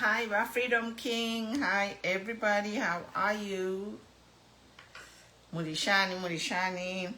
Hi, my Freedom King. Hi, everybody. How are you? Murishani, Murishani.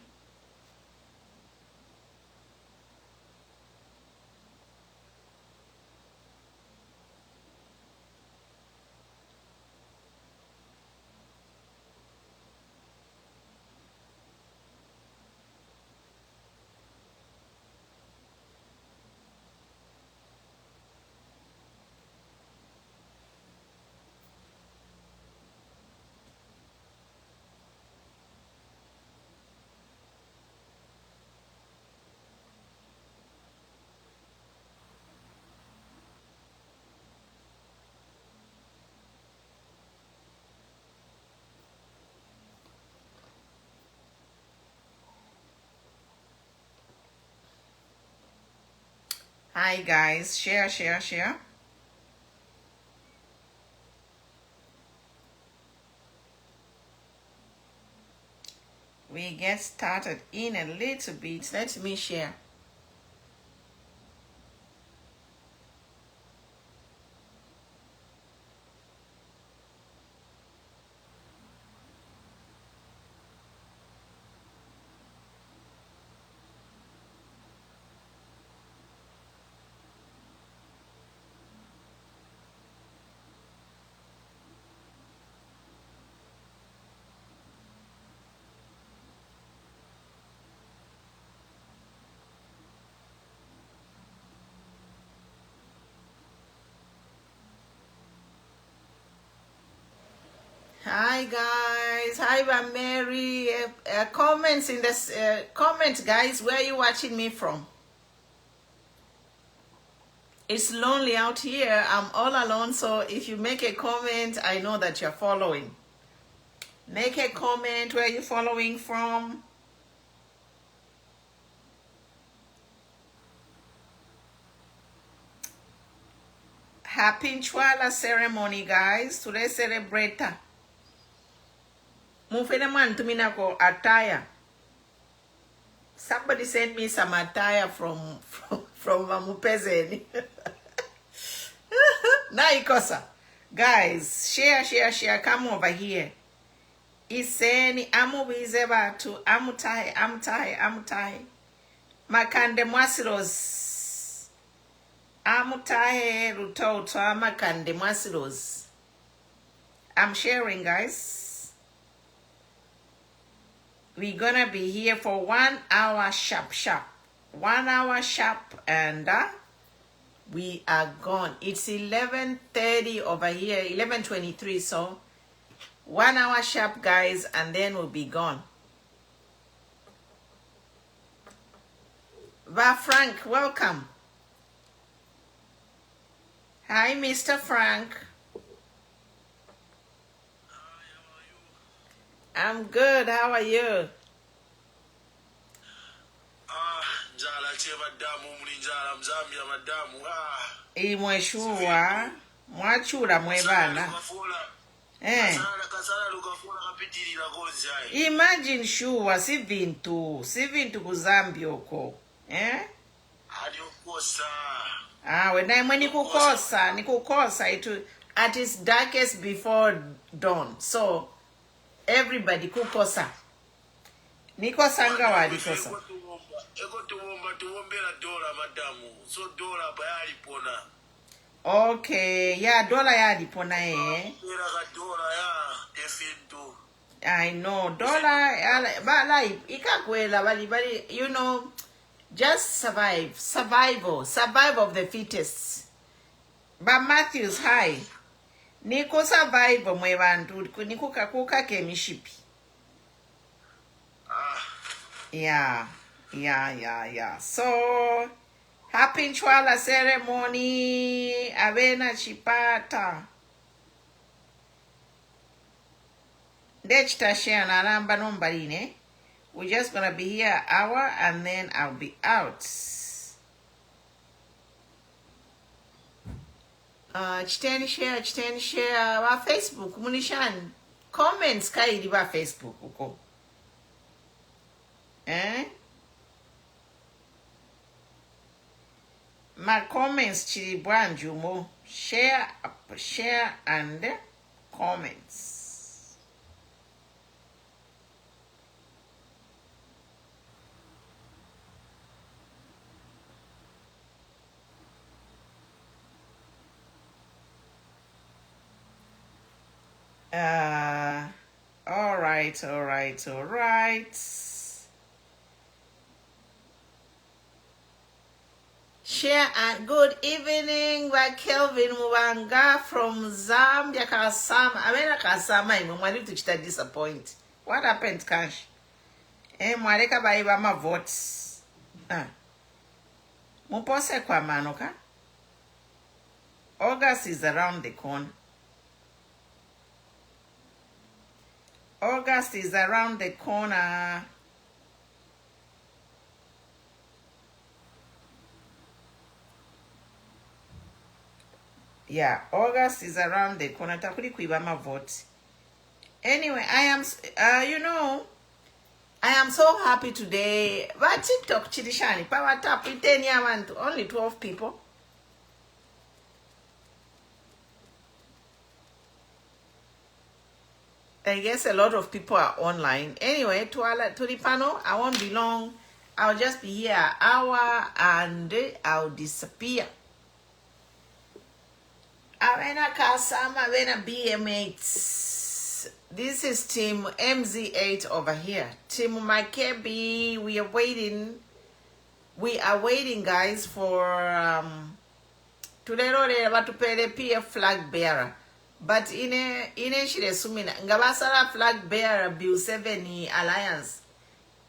Hi, guys. Share, share, share. We get started in a little bit. Let me share. Hi, guys. Hi, Mary. Comments in this comment, guys. Where are you watching me from? It's lonely out here. I'm all alone, so if you make a comment, I know that you're following. Make a comment where you're following from. Happy Nchwala ceremony, guys. Today celebrate. Mufene man tuminako attire. Somebody sent me some attire from Mamupezeni. Naikosa. Guys, share. Come over here. Iseni amubizeba to amutai. Makande mwasilos. Amutahe rutoto makande mwasilos. I'm sharing, guys. We're gonna be here for 1 hour sharp. 1 hour sharp, and we are gone. It's 11:30 over here, 11:23. So 1 hour sharp, guys, and then we'll be gone. Va Frank, welcome. Hi, Mr. Frank. I'm good. How are you? Imweshuwa mwachura mwebana. Imagine shuwa si vintu kuzambioko. When nikukosa it at its darkest before dawn. So everybody kukosa. Nikosa ngawa likosa. Okay, yeah, dollar yalipona I know dollar but ikakwela bali you know, just survival of the fittest. But Matthew's high. Niko survival mwe bantu kuka kemishipi. Yeah. So happy Nchwala ceremony. Avena chipata. Dechta share na namba nombarine. We're just gonna be here an hour and then I'll be out. Chiteni share wa Facebook munishan. Comments kaidi wa Facebook uko. My comments chiri bwanjumo. Share and comments. All right. Share and good evening by Kelvin Mwanga from Zambia, Kasama. I mean, Kasama, I'm going to disappoint. What happened, Cash? Mwaleka baiba my votes. Mupose kwa manoka. August is around the corner. August is around the corner. Yeah, August is around the corner. Takuri kuiba my vote. Anyway, I am, I am so happy today. But TikTok chidishani power tap with 10 years only 12 people. I guess a lot of people are online. Anyway, to the panel, I won't be long. I'll just be here an hour and I'll disappear. Avena Kasama, Avena BM8. This is Team MZ8 over here. Team Makebi, we are waiting. We are waiting, guys, for today we're about to pay the PF flag bearer. But in a shirasumina, Ngabasara flag bearer Bill 7 alliance,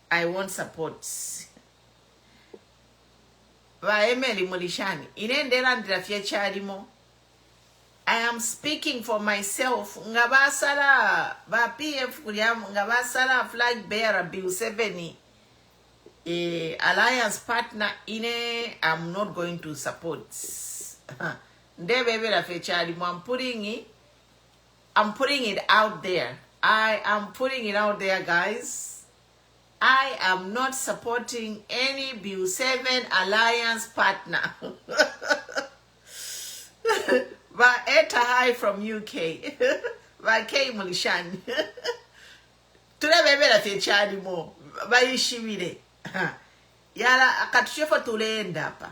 I won't support. Va Emily Mulishani, inendera ndirafia charimo. I am speaking for myself. Ngabasara ba PF ngabasara flag bearer Bill 7 alliance partner ine I'm not going to support. I'm putting it out there. I am putting it out there, guys. I am not supporting any Bill 7 alliance partner. Eta High from UK. K Mulishani. Today baby la fechari mo. Bayishimire. Yala akatushefa tuleenda hapa.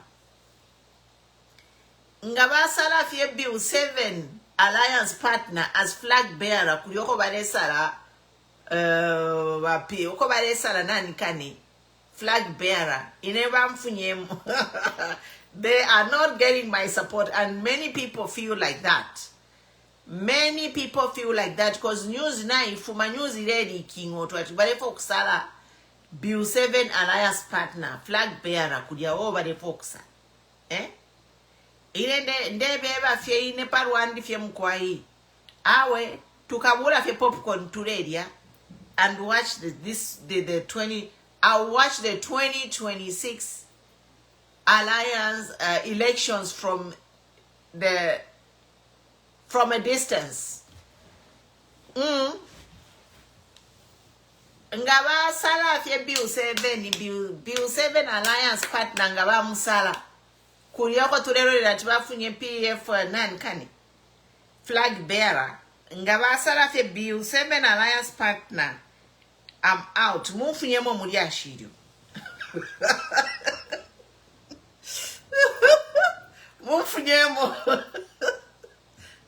Ngabasala fie Bill 7 alliance partner as flag bearer kulioko balesala wapi uko balesala nani kani flag bearer ineba mfunyemo. They are not getting my support, and many people feel like that. Many people feel like that because news now Fuma news ready king or to bale fokusala Bill 7 alliance partner flag bearer kulia over the fokusa. Ndebeba fye ine parwandi fye mkwai. Awe tukabula fye popcorn tuledia and watch the 20. I'll watch the 2026 alliance elections from a distance. Ngaba sala fye Bill 7 alliance partner ngaba musala. Kurioko tulero latibafunye PF nani kani flag bearer ngaba sala fye Bill 7 alliance partner. I'm out. Mufunyemo muri ashirio. Mufunyemo.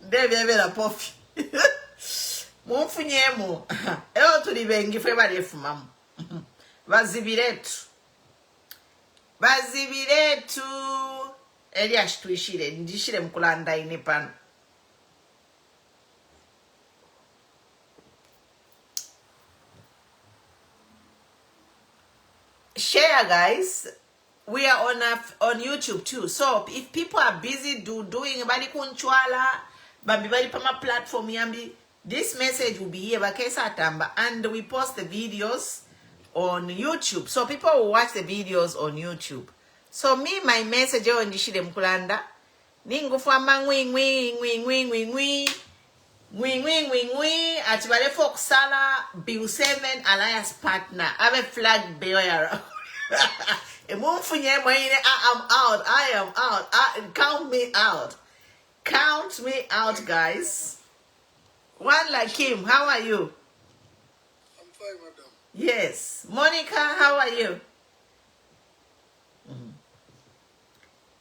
Ndebe la pofi. Mufunyemo. Eo tulibengi fwe barefumamu. Bazibiretu. Eliash tuishire. Ndishire mkulanda inipano. Share, guys. We are on YouTube too. So if people are busy doing bali kunchwala, bali pama platform yambi, this message will be here bakesa tamba, and we post the videos on YouTube. So people will watch the videos on YouTube. So my message on ndishire mkulanda ningufa mangwi atibale fokusala Bill 7 alliance partner ave flag bearer. I am out. Count me out. Count me out, guys. One like him. How are you? I'm fine, madam. Yes. Monica, how are you?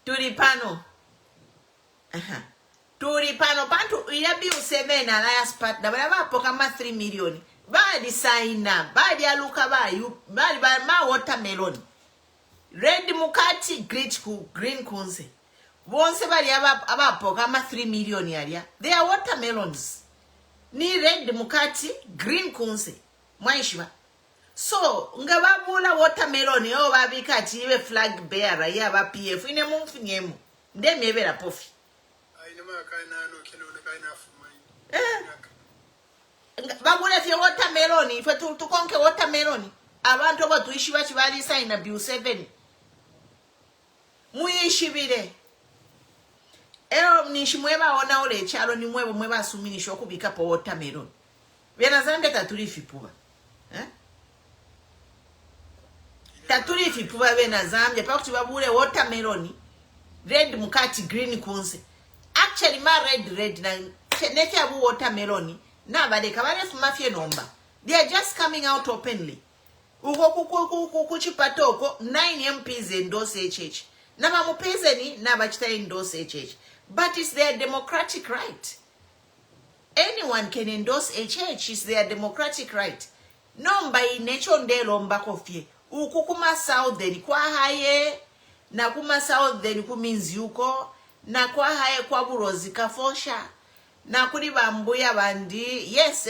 Turipano. Turipano. Pantu yabi useme na last partner. But pokama 3 million. Badi sign up. Badi aluka badi ma watermelon. Red mukati green kunze. Bonse badi pokama 3 million yaria. They are watermelons. Ni red mukati green kunze. Mwaishiba. So, ngababula watermelon yo babikati iwe flag bearer ya ba PF ine mumfunyemu. Ndemi ebera pofi. Ainema kaina no kilo na kaina Phumie. Babula fye watermelon ife tukonke watermelon. Abantu abo tuishi bachi bali sign na bill 7. Muyishibire. Ero nishimweba ona ole chalo ni mwebo mweba asuminisho kubika po watermelon. Bena zambe taturi fipuba. Taturi fipuba bena zambe pakuti babule watermelon red mukati green kunze. Actually ma red na neke abu watermelon na badeka bale fumafye nomba. They are just coming out openly. Uko kuchipatoko 9 MPs endorse HH. Na mamupezeni na bachita endorse HH. But it's their democratic right. Anyone can endorse HH. It's their democratic right. Nomba inechonde lomba kofie. Ukukuma Sauthen kwa haye. Na kuma Sauthen kuminzi uko. Na kwa haye kwa burozi kafosha. Na kuri bambuya bandi. Yes,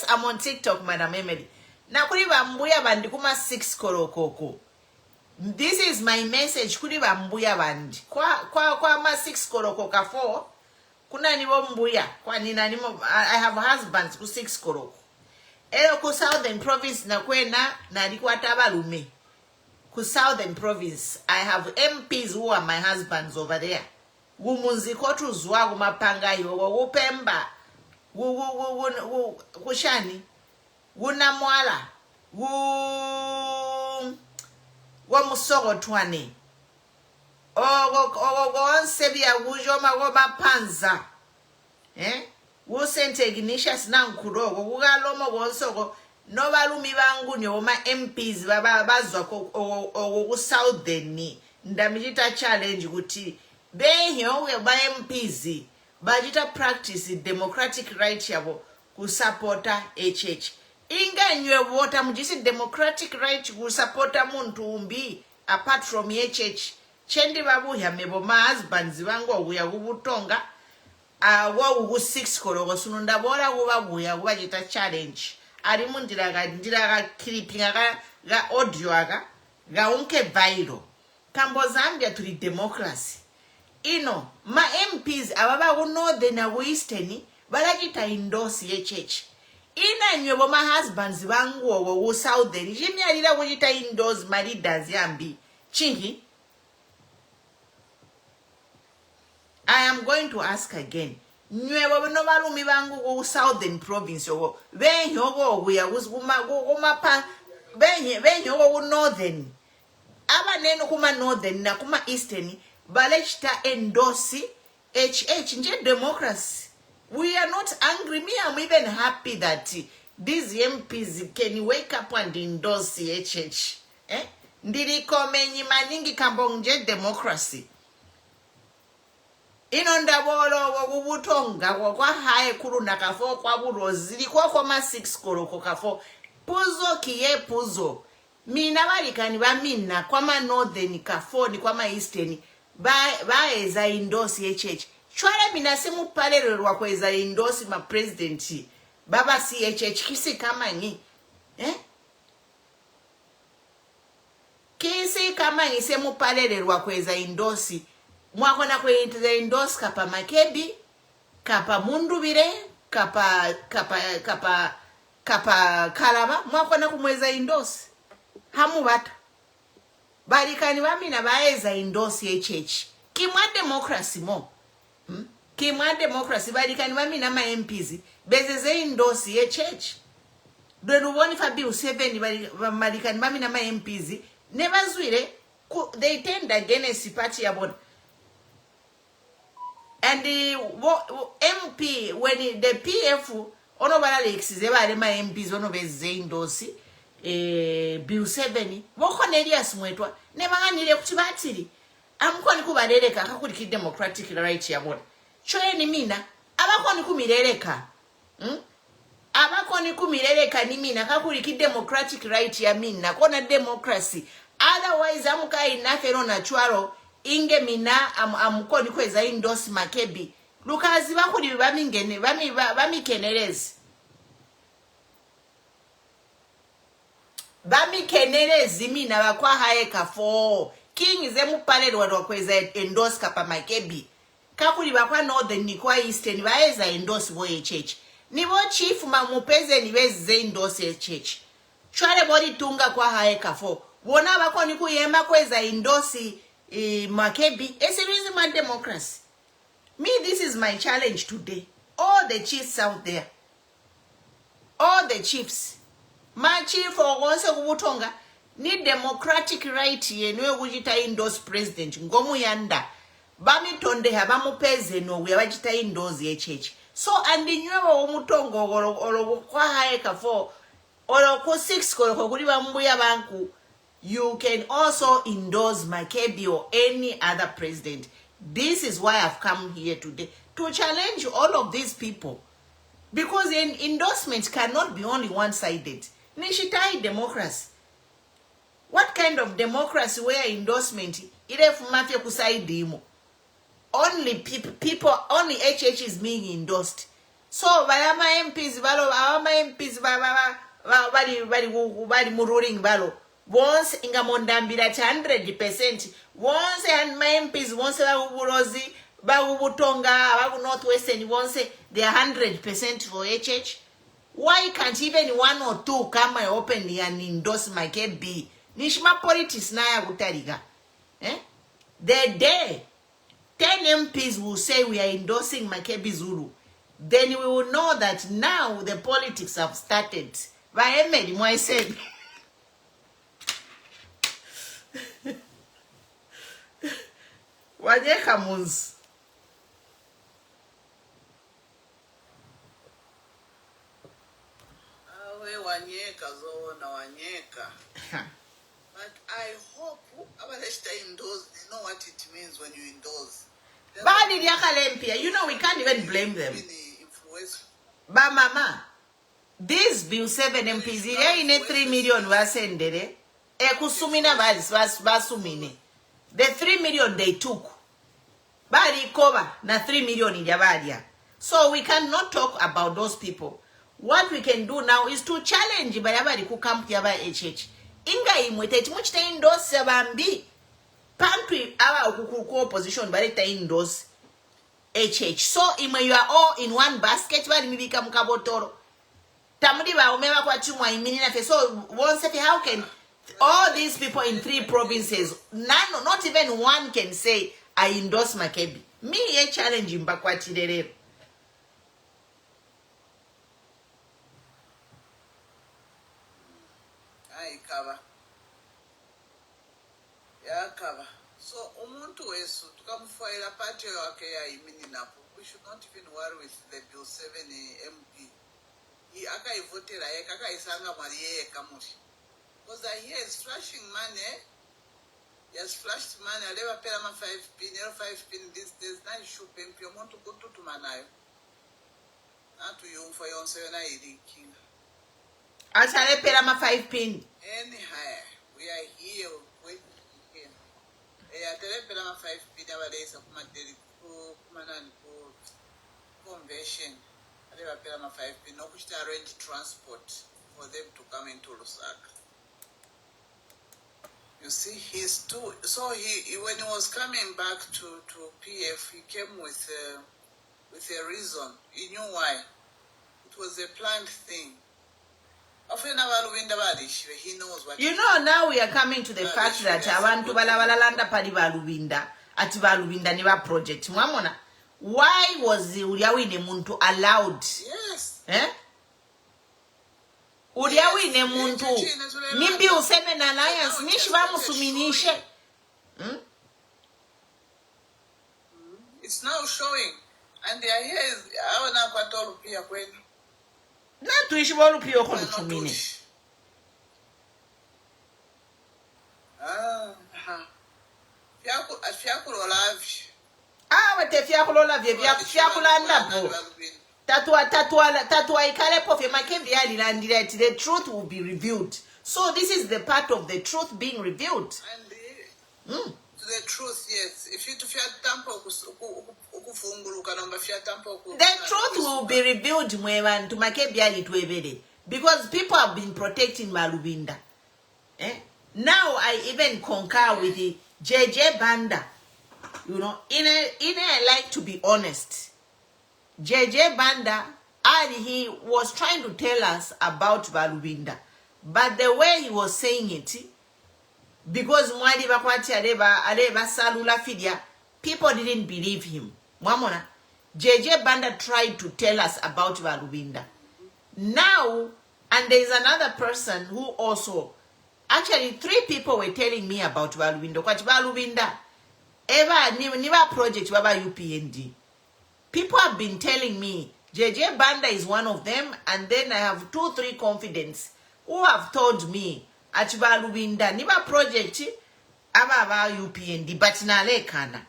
I'm on TikTok, Madam Emily. Na kuri bambuya bandi kuma 6 korokoko. This is my message kuri bambuya bandi. Kwa ma 6 koroko ka 4. Kuna nibo mbuya. Kwa nina nimo I have husbands ku 6 koroko. Ero ku Southern Province na kwena na likwata balume. Ku Southern Province I have MPs who are my husbands over there. Gumunzi kotu zwa kumapanga yo upemba. Kushani. Gunamwala. Wamusogo twane. Onsebia wujoma panza. Wusente Ignatius Nankurogo. Wugalomo wonsogo. No balumi bangu nyoma MPs bazwa ku Sauthen. Ndamijita challenge kuti. Behyo we ba MPs. Bajita practice democratic right yabo ku supporta HH. Inga nywe wota mujisi democratic right ku supporta muntu umbi apart from HH. Chendi babu ya mebo ma husbands bangu uya kubutonga wa ugu 6 korogo sununda bora ubabuya ubajita challenge. Ari mundira ga clipping ga audio ga unke viral. Kambo Zambia tuli democracy. Ino ma MPs ababa ku Northern na Eastern balajita endorse HH. Ina nyobo ma husbands bangu wo Southern jimi alira kujita endorse ma leaders yambi chingi. I am going to ask again. Nyobo no balumi bangu ku Southern Province wo benyo go ya kuma pa benyo go Northern aba neno kuma Northern na kuma Eastern balechita endorse HH nje democracy. We are not angry. Me, I'm even happy that these MPs can wake up and endorse HH. Ndiriko menyi maningi kambo nje democracy. Inonda bolo wabutonga kwa hae kuru na kafo kwa burozi. Likuwa kwa ma 6 koroko kafo. Puzo kiye puzo. Mina walikani wa mina kwa ma Northern kafo ni kwa ma Eastern. Baeza endorse HH. Chwala minasemu palelelwa kweza endorse ma president. Baba CHH kisi kama ni. Kisi kama ni semu palelelwa kweza endorse. Mwakona kweza endorse kapa Makebi, kapa Mundubire, kapa Kalaba. Mwakona kumweza endorse. Hamu bata. Balikani wamina baeza endorse HH. Kimwa democracy mo. Kimwa democracy balikani wamina ma MPs bezeze endorse HH. Dwenuboni fa bill 7 balikani wamina ma MPs nebazwire they turned against the party about. And the MP, when the PF, ono Alex, they were my MPs, one of Zain Dosi, Bill 7, Mokonelias Mwetwa, never needed to battery. I'm going to Kubadereka, how could keep democratic right here? What? Choeni mina, abakoni kumireleka. Abakoni kumireleka ni mina, how could keep democratic right here? Mina, kona democracy. Otherwise, I'm going to natural. Inge mina amukoni kweza endorse Makebi. Lukazi bakuli bamingene bamikenelezi. Bamikenelezi mina bakwa haeka for king ze mupalelo wakweza endorse kapa Makebi. Kakuli bakwa northern ni kwa eastern baeza endorse boye church. Nibo chief mamupeze niweze endorse church. Chwale body tunga kwa haeka for. Wona bakoni kuyemba kweza endorse Makebi. It's a reason my democracy. Me, this is my challenge today. All the chiefs out there. All the chiefs. My chief or once Kubutonga need democratic right here. No wujita endorse president. Ngomu yanda. Bami tonde habamu peze no we wajita endorse church. So and the new umutongo olo kwa haeka for olo ko 6 ko kuliba mbuya banku. You can also endorse Makebi or any other president. This is why I've come here today to challenge all of these people. Because endorsement cannot be only one-sided. Nishitai democracy. What kind of democracy where endorsement only people, only HH is being endorsed. So, Bayama MPs, bali muruling balo. Once inga mondambira 100%. Once and my MPs, once Baburozi, Babutonga, Babu Northwestern, once they are 100% for HH. Why can't even one or two come and open and endorse Makebi? Nishma politics na ya utariga. The day 10 MPs will say we are endorsing Makebi Zulu, then we will know that now the politics have started. By Emedi, I said. Wanyeka munzi. Awe wanyeka zona wanyeka. But I hope abaleshta endorse, they know what it means when you endorse. Badi diakalempia, you know we can't even blame them. Ba mama, this Bill 7 MPs, in 3 million wasendere. Kusumina basumine. The 3 million they took. Badi cover na 3 million in Jabadia. So we cannot talk about those people. What we can do now is to challenge Bayabadi ku camp yaba HH. Inga imwete muchita endorse bambi. Pantry our kuku opposition barita endorse HH. So you are all in one basket badi mi become kabotoro. Tamudi ba umema kwa chumwa iminina fe. So once how can all these people in 3 provinces, none, not even one can say, I endorse Makebi. Me, a challenge in Bakwati. I cover. Yeah, cover. So, umuntu wesu, to come for a party we should not even worry with the Bill 7 MP. He aka voted aka isanga Marie Kamushi. Because I hear is flashing money. He has flashed money. I never pay him 5 pin, 5 pin. This there's not issue. Pay you want to go to Manayo. Not to you for your 7 king. I shall pay him 5 pin. Anyhow, we are here waiting again. I tell him 5 pin nowadays of my daily convention. I never pay him 5 pin. No, which to arrange transport for them to come into Lusaka. You see, he's too. So he when he was coming back to PF, he came with a reason. He knew why. It was a planned thing. He knows what. You know, now we are coming to the fact that abantu balabalanda pali balubinda ati balubinda niba project. Mwamona, why was Uliawine muntu allowed? Yes. Uliawine muntu nimbi useme na alliance nishi bamusuminishe It's now showing. And they are here. I want to go to Pia. Not to issue all Pio Phumie. What if Yakulola Fiakulanda? Tatua Ikale Pofe Makebi Island, the truth will be revealed. So this is the part of the truth being revealed. And the truth, yes. If you the truth will be revealed to Makebi Island because people have been protecting Malubinda. Now I even concur with the JJ Banda. You know, I like to be honest. JJ Banda, he was trying to tell us about Balubinda. But the way he was saying it, because people didn't believe him. JJ Banda tried to tell us about Balubinda. Now, and there is another person who also, actually 3 people were telling me about Balubinda. Balubinda, ever niba project baba UPND. People have been telling me JJ Banda is one of them, and then I have 2-3 confidents who have told me at Balubinda niba project aba UPND but na lekana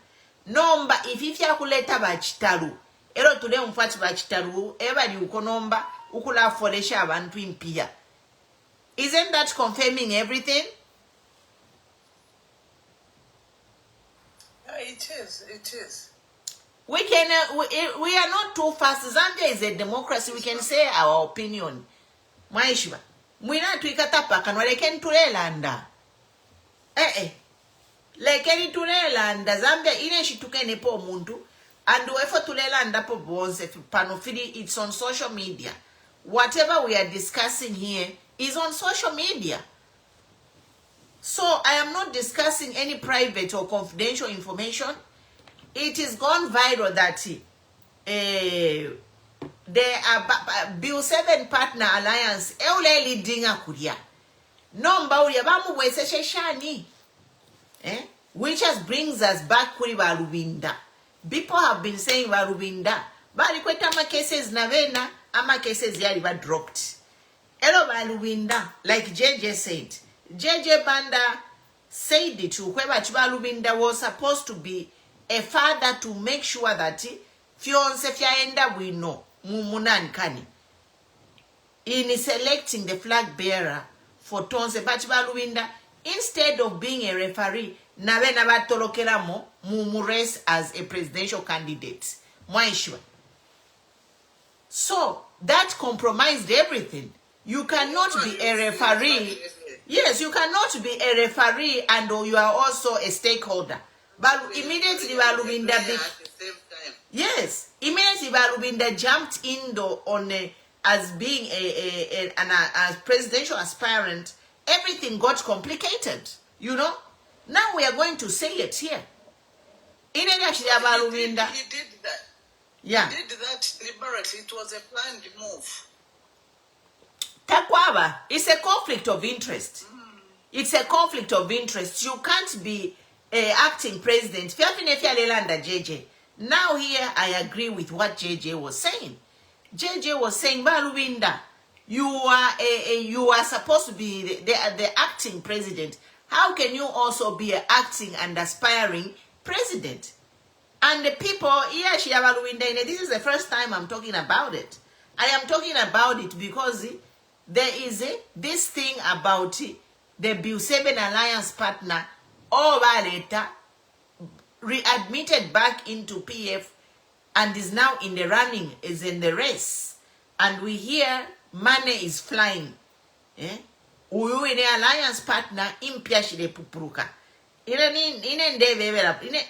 nomba if yakuleta bachitalu ero tule mfati bachitalu eba ni ukonomba ukula folesha abantu impia. Isn't that confirming everything? It is. We are not too fast. Zambia is a democracy. We can say our opinion. Maishiba. Mwina tuikatapa kanwa lekeni tulelanda. Lekeni tulelanda. Zambia ineshituke nepo mundu. And wefo tulelanda po bonze panofili. It's on social media. Whatever we are discussing here is on social media. So I am not discussing any private or confidential information. It is gone viral that there are Bill 7 Partner Alliance. Eule dinga kuria. Nomba ulia bamu wese shani. Which just brings us back kuri Balubinda. People have been saying Balubinda. Bali kweta ama cases na vena ama cases yali ba dropped. Elo Balubinda, like JJ said. JJ Banda said it to whoever Balubinda was supposed to be a father to make sure that fiance fiaenda we know mumunan kani in selecting the flag bearer for Tonse Balubinda, instead of being a referee nabe nabatolokera mo mumures as a presidential candidate mwaishwa. So that compromised everything. You cannot be a referee. Yes, you cannot be a referee and you are also a stakeholder. But immediately Balubinda yes, immediately Balubinda jumped in as being a presidential aspirant. Everything got complicated, you know. Now we are going to say it here. In actually Balubinda, he did that. Yeah, He did that deliberately. It was a planned move. Takwaba, it's a conflict of interest. It's a conflict of interest. You can't be acting president. JJ. Now here I agree with what JJ was saying. JJ was saying, Balubinda, you are supposed to be the acting president. How can you also be an acting and aspiring president? And the people, this is the first time I'm talking about it. I am talking about it because there is this thing about the Bill 7 Alliance partner, all later readmitted back into PF and is now in the running, is in the race. And we hear money is flying. Uyu in the alliance partner impiashile pupuruka.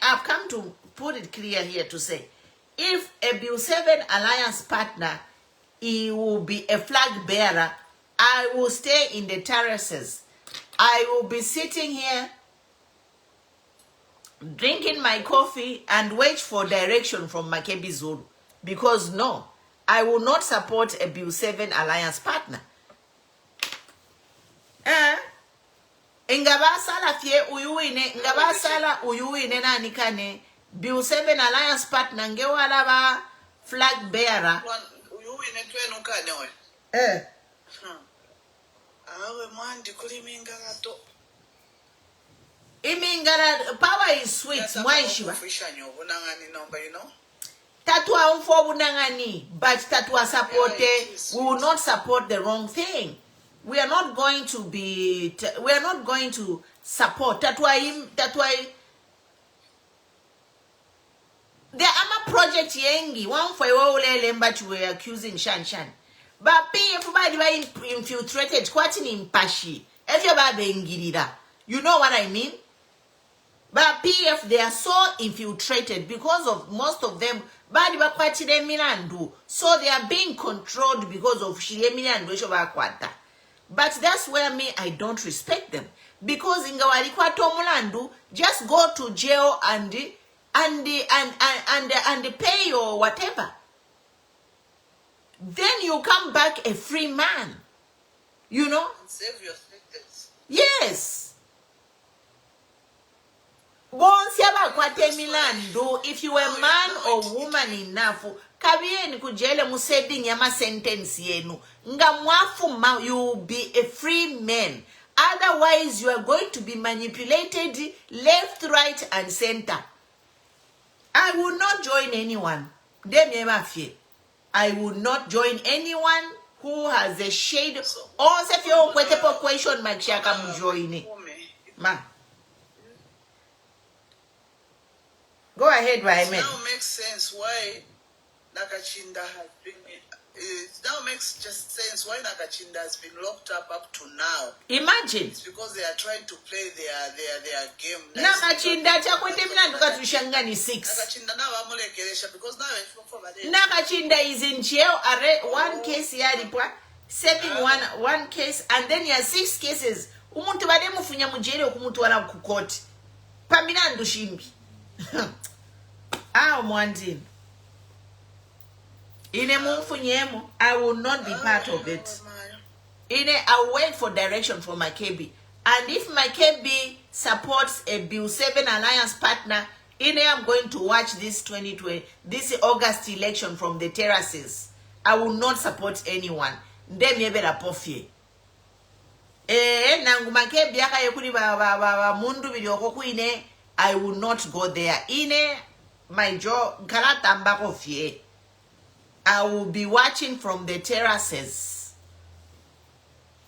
I've come to put it clear here to say, if a Bill 7 alliance partner, he will be a flag bearer, I will stay in the terraces. I will be sitting here drinking my coffee and wait for direction from Makebi Zulu. Because no, I will not support a Bill 7 alliance partner. Ngabasala fie uyuine, ngabasala uyuine na nikane Bill 7 alliance partner ngewala ba flag bearer. You in a twin ukane. Awe mwandi kuliminga gato. Imingara power is sweet. Mwaishiba. You know. Tatua umfo bunangani, but tatua support. We will not support the wrong thing. We are not going to be. We are not going to support. Tatua. The AMA project yengi one for all but we are accusing Shan. But everybody were infiltrated. Quite in Pashi. Everybody you know what I mean? But PF, they are so infiltrated because of most of them. So they are being controlled because of Shiremilandu. But that's where I don't respect them. Because in Mulandu, just go to jail and pay or whatever. Then you come back a free man. You know? Save your status. Yes. If you are a man or woman enough, kabieni kujele musetting yama sentence yenu. You will be a free man. Otherwise, you are going to be manipulated left, right, and center. I will not join anyone. I will not join anyone who has a shade. Or if you have question, Mike Shaka join ma. Go ahead, Rayman. It now makes sense why Nakachinda has been. It now makes just sense why Nakachinda has been locked up to now. Imagine. It's because they are trying to play their game. Nakachinda chakwete mna tukatushangani 6. Nakachinda now amulekeresha because now Nakachinda is in jail. One case yalipwa, serving one case, and then you have 6 cases. Umuntu bademu funya mujele okumuntu wala kukoti. Pamina ndushimbi. Mwandin. I will not be part of it. I'll wait for direction from Makebi. And if Makebi supports a Bill 7 alliance partner, I'm going to watch this August election from the terraces. I will not support anyone. Then maybe a pofie. Nangu Makebi yakayekuli mundu biliokoku I will not go there. My job, I will be watching from the terraces.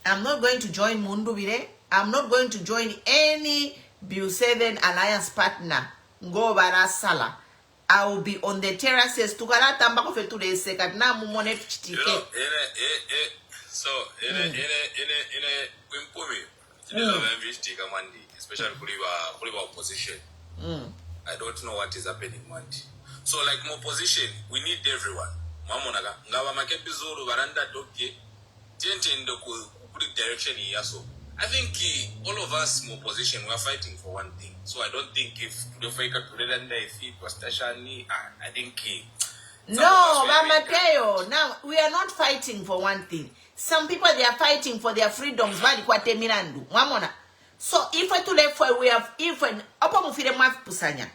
I'm not going to join Mundubire. I'm not going to join any Bill 7 alliance partner. Go barasala. I will be on the terraces. So, especially for opposition. I don't know what is happening, Monday. So, like more position, we need everyone. Mamonaga, ngawa Makebi Zulu baranda doke, tiente ndo ku direction here. So, I think all of us more position we are fighting for one thing. So, I don't think if the fight if it was Tashani, I think. No, Mateo. Now we are not fighting for one thing. Some people they are fighting for their freedoms. So if I to left for we have pusanya.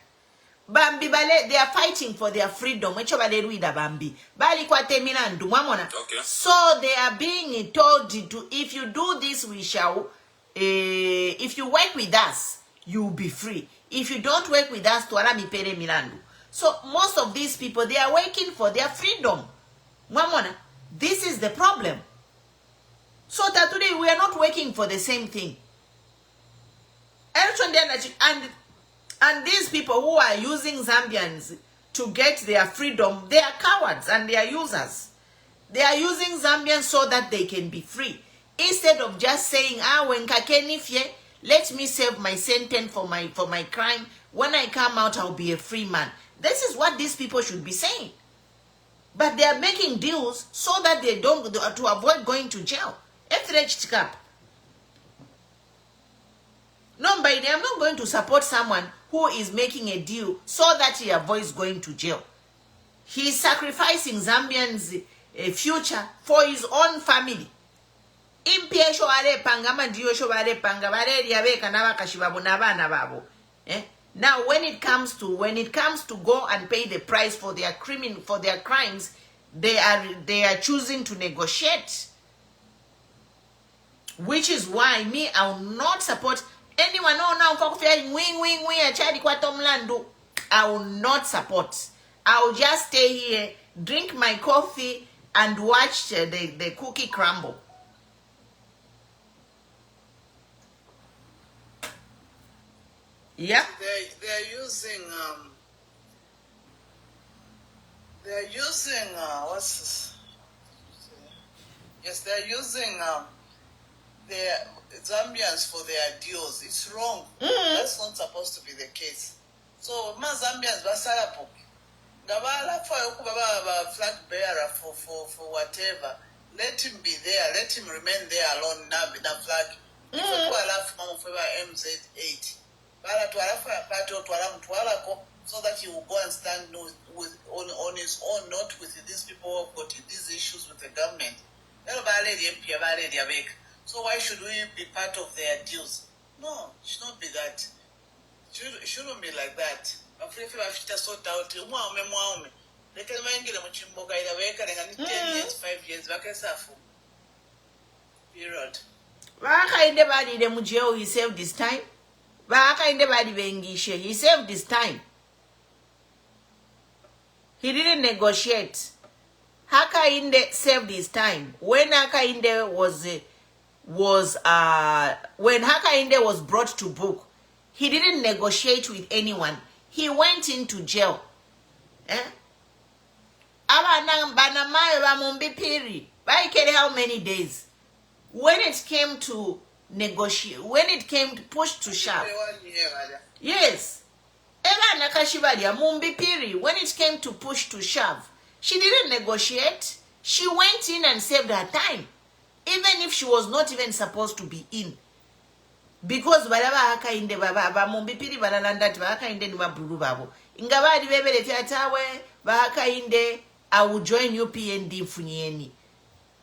Bambi bale they are fighting for their freedom. Bambi. So they are being told to if you do this we shall if you work with us you will be free. If you don't work with us pere milandu. So most of these people they are working for their freedom. This is the problem. So that today we are not working for the same thing. And these people who are using Zambians to get their freedom, they are cowards and they are users. They are using Zambians so that they can be free. Instead of just saying, when kakenifye, let me serve my sentence for my crime. When I come out, I'll be a free man. This is what these people should be saying. But they are making deals so that they don't, to avoid going to jail. No, I'm not going to support someone who is making a deal so that he avoids going to jail. He is sacrificing Zambians' future for his own family. Now, when it comes to go and pay the price for their crimes, they are choosing to negotiate. Which is why I will not support anyone. No, now I will not support. I will just stay here, drink my coffee, and watch the cookie crumble. Yeah. They're using what's this? Yes, they're using the Zambians for their deals. It's wrong. That's not supposed to be the case. So ma Zambians basalapo. Gabala for flag bearer for whatever. Let him be there. Let him remain there alone now with the flag. If you allow mama for MZ8. So that he will go and stand on his own, not with these people who have got these issues with the government. So why should we be part of their deals? No, it should not be that. It shouldn't be like that. They can make 10 years, 5 years. Period. He saved this time. He saved this time. He didn't negotiate. Hakainde saved his time. When Hakainde when Hakainde was brought to book, he didn't negotiate with anyone. He went into jail. How many days? When it came to negotiate, when it came to push to shove. Yes. When it came to push to shove, she didn't negotiate. She went in and saved her time. Even if she was not even supposed to be in. Because I will join UPND Funyeni.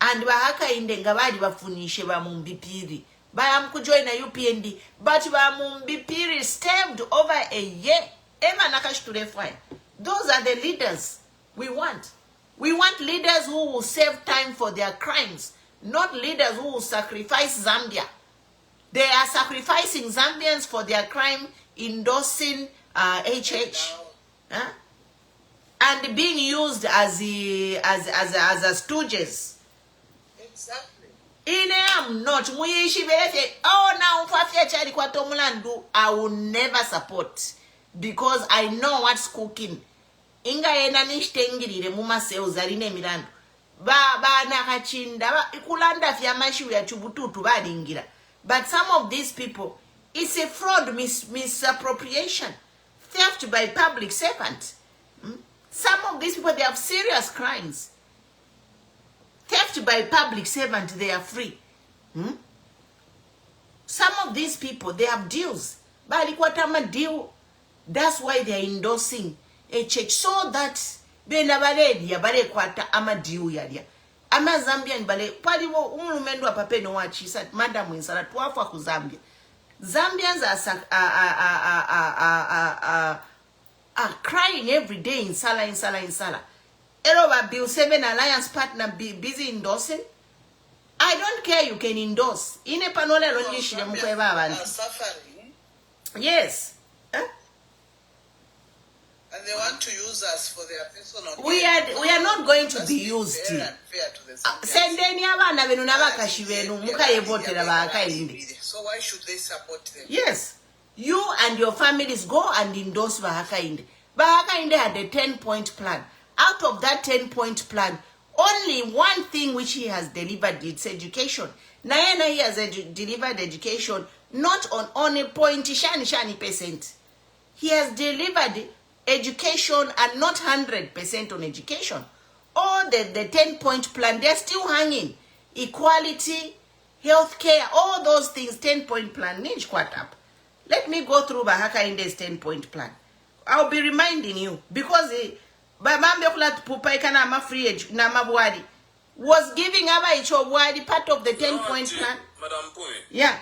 And Bahakainde Ngabadi Bafunishe Bamumbipiri. Bayam could join a UPND, but Bamumbipiri stabbed over a year. Emma Nakash to refine. Those are the leaders we want. We want leaders who will save time for their crimes, not leaders who will sacrifice Zambia. They are sacrificing Zambians for their crime, endorsing HH. And being used as stooges. Exactly. I'm not. I will never support because I know what's cooking. Inga ena nishtengirire muma seuzarine mirando. Ba nakachinda ikulanda fyamashi ya chubututu badingira. But some of these people, it's a fraud, misappropriation, theft by public servant. Some of these people, they have serious crimes. Theft by public servant, they are free. Some of these people, they have deals. Balikwatama deal. That's why they are endorsing a church. So that benabaledi bale kwata ama deal yadia. Ama Zambian bale paliwo umulumendo apape no wachisa madam insala tuafu ku Zambia. Zambians are crying every day in Sala. Eroba Bill 7 Alliance partner be busy endorsing. I don't care, you can endorse. In a panola suffering. Yes. And they want to use us for their personal. We are not going to be used. So why should they support them? Yes. You and your families go and endorse Bahakainde. Bahakainde had a 10-point plan. Out of that 10-point plan, only one thing which he has delivered is education. Nayana, he has delivered education, not on only 0.shani%. He has delivered education and not 100% on education. All the 10-point plan, they're still hanging. Equality, healthcare, all those things, 10-point plan, ninj quite up. Let me go through Bahakainde's 10-point plan. I'll be reminding you because was giving part of the 10-point plan. Madam Phumie. Yeah.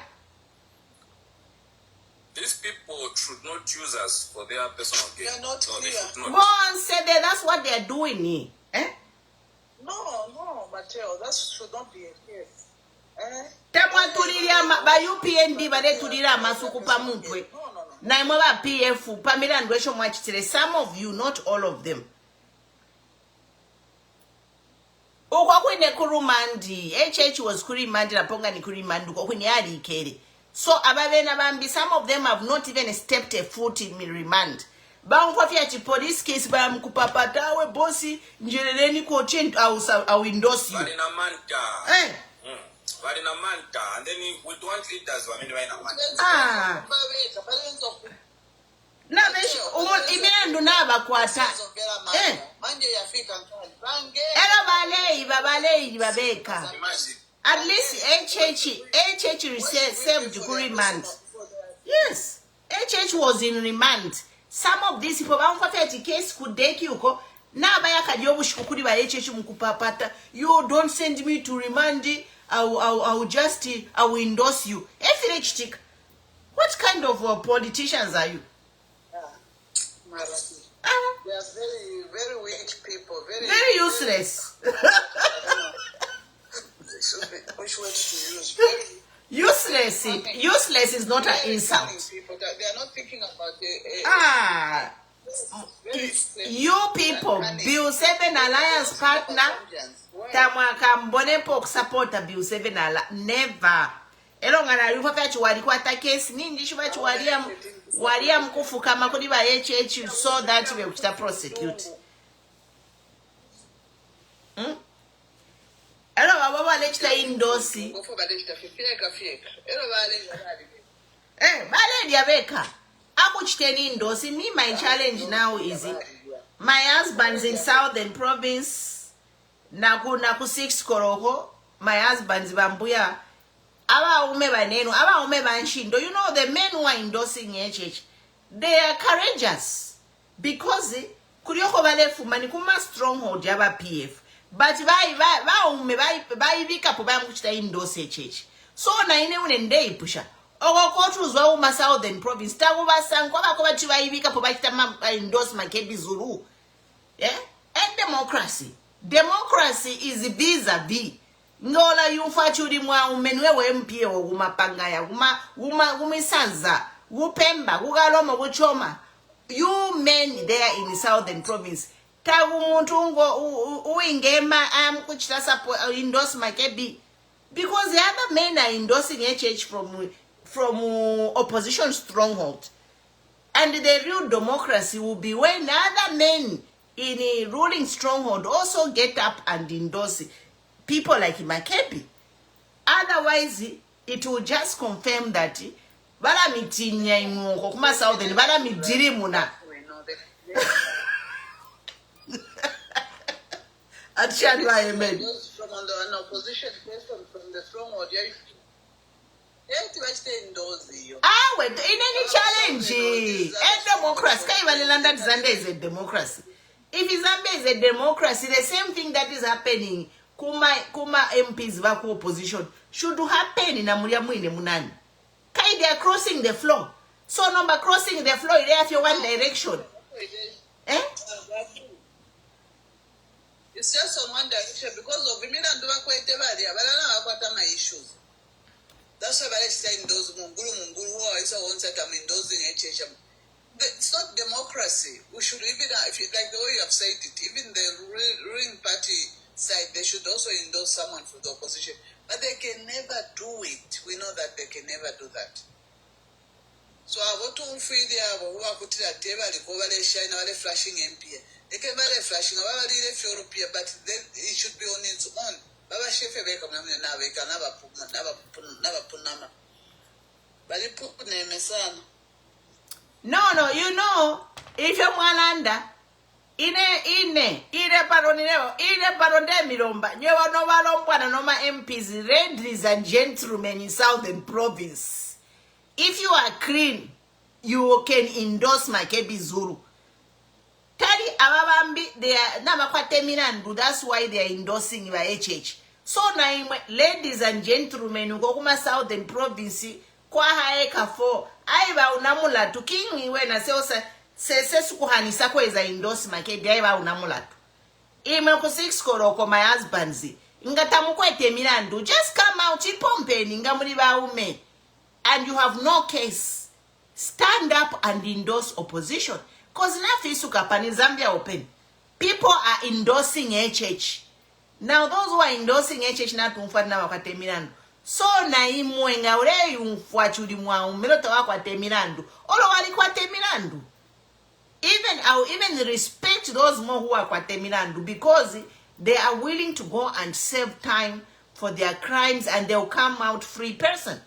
These people should not use us for their personal gain. They are not no, they clear. should not. Go on, say that. That's what they are doing here. Eh? No, Mateo, that should not be a case. Temwa tuliria ba UPND bale tulira masuku pa mutwe. Na imwe ba PF pamira ndwesho mwachitire. Some of you, not all of them. Ukwa kwene kurumandi. HH was kurimandi na ponga ni kurimandi. Ukwa kwene yari ikere. So ababena bambi, some of them have not even stepped a foot in remand. Ba mkwafia chi police case ba mkupapata we bosi njereleni coaching au endorse you. Valina manta. Valina manta. And then we want leaders who are manta. Na beshi imendu naba kwata. Manje yafika nkani. Era balei babeka. At least HH saved remand. Yes, HH was in remand. Some of these people, case could take you. You don't send me to remand. I will endorse you. What kind of politicians are you? They are very, very weak people. Very useless. Which words to use? Useless. Useless is not an insult. People that they are not thinking about you people, Bill 7 Alliance partner, Tamwaka Mbonepo support a Bill 7 Alliance. Never. Elongana Rufafach Wadikwata case, Nindishuach Wadiam Kufu Kamakodi by HH, you saw that we will prosecute. Hello, Baba, let's say indosi. Bale diabeka. Akuchiteni indosi. Me, my challenge now is my husband's in Southern Province. Naku 6 Koroko. My husband's Bambuya. Aba ume banenu. Aba ume banshindo. You know the men who are endorsing HH. They are courageous because Kurioko Vale Phumie kuma stronghold yaba PF. But by vika poba mkuchita endorse HH. So na ine unendei pusha. Oko kotu zwa uma Southern Province. Tagu basangu kwa chiva vika poba chita endorse Makebi Zulu. Yeah? And democracy. Democracy is vis-a-vis. Ngola yumfachuri mwa umenwewe MPA wa umapangaya. Umisanza. Upemba. Ugaloma. Uchoma. You men there in the Southern Province. Tagu muntungo uingema kuchita support endorse Makebi because the other men are endorsing HH from opposition stronghold, and the real democracy will be when other men in a ruling stronghold also get up and endorse people like Makebi. Otherwise, it will just confirm that bala mitinya imungo kuma Southern bala midiri muna. From an opposition person from the stronghold, wait, in any challenge, a democracy. Zambia is a democracy. If Zambia is a democracy, the same thing that is happening, Kuma MPs vaku opposition, should happen in Amuria Mwine Munani. Kai, they are crossing the floor. So number crossing the floor, they have one direction. Eh? It's just on one direction because of women and do quite my issues. That's why I say in those Munguru is a one set in those in HHM. It's not democracy. We should even, if you, like the way you have said it, even the ruling party side, they should also endorse someone from the opposition. But they can never do it. We know that they can never do that. So I want to feel there who are putting a table, they shine a flashing MP. They can very flashing about European, but then it should be on its own. Baba Shefe Beka never punama. But you put name son. No, you know, if you're Malanda, ine baronde miromba, nyewa no walomba na noma MPs, ladies and gentlemen in Southern Province. If you are clean, you can endorse Makebi Zulu. Tari ababambi, they are namakwate. That's why they are endorsing your HH. So now, ladies and gentlemen, who go kuma Southern Province, kwa haeka for aiba unamulatu king wena se sukuhanisa kweza endorse Makebi aiba unamulatu ime ku 6 koloko my husband's ngatamukwete milandu just come out ipompeni ngamuli baume and you have no case. Stand up and endorse opposition. Because in Zambia open. People are endorsing HH. Now those who are endorsing HH na tumfana wakatemirando. So na imwenga ule yumfuachuli mwa umeloto wakatemirando. Olo walikuatemirando. I will even respect those more who are kwatemirando because they are willing to go and save time for their crimes and they'll come out free person.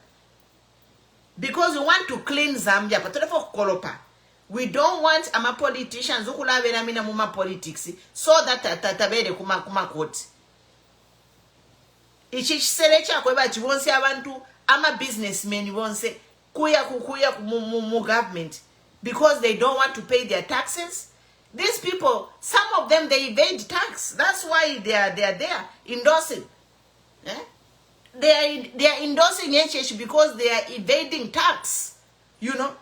Because we want to clean Zambia, but for Kolopa. We don't want ama politicians who could have muma politics so that tatabere kuma court. Ichi serecha kweba won't say abantu ama businessmen won't say kuya mu government because they don't want to pay their taxes. These people, some of them they evade tax. That's why they are there endorsing. Eh? They are endorsing HH because they are evading tax. You know,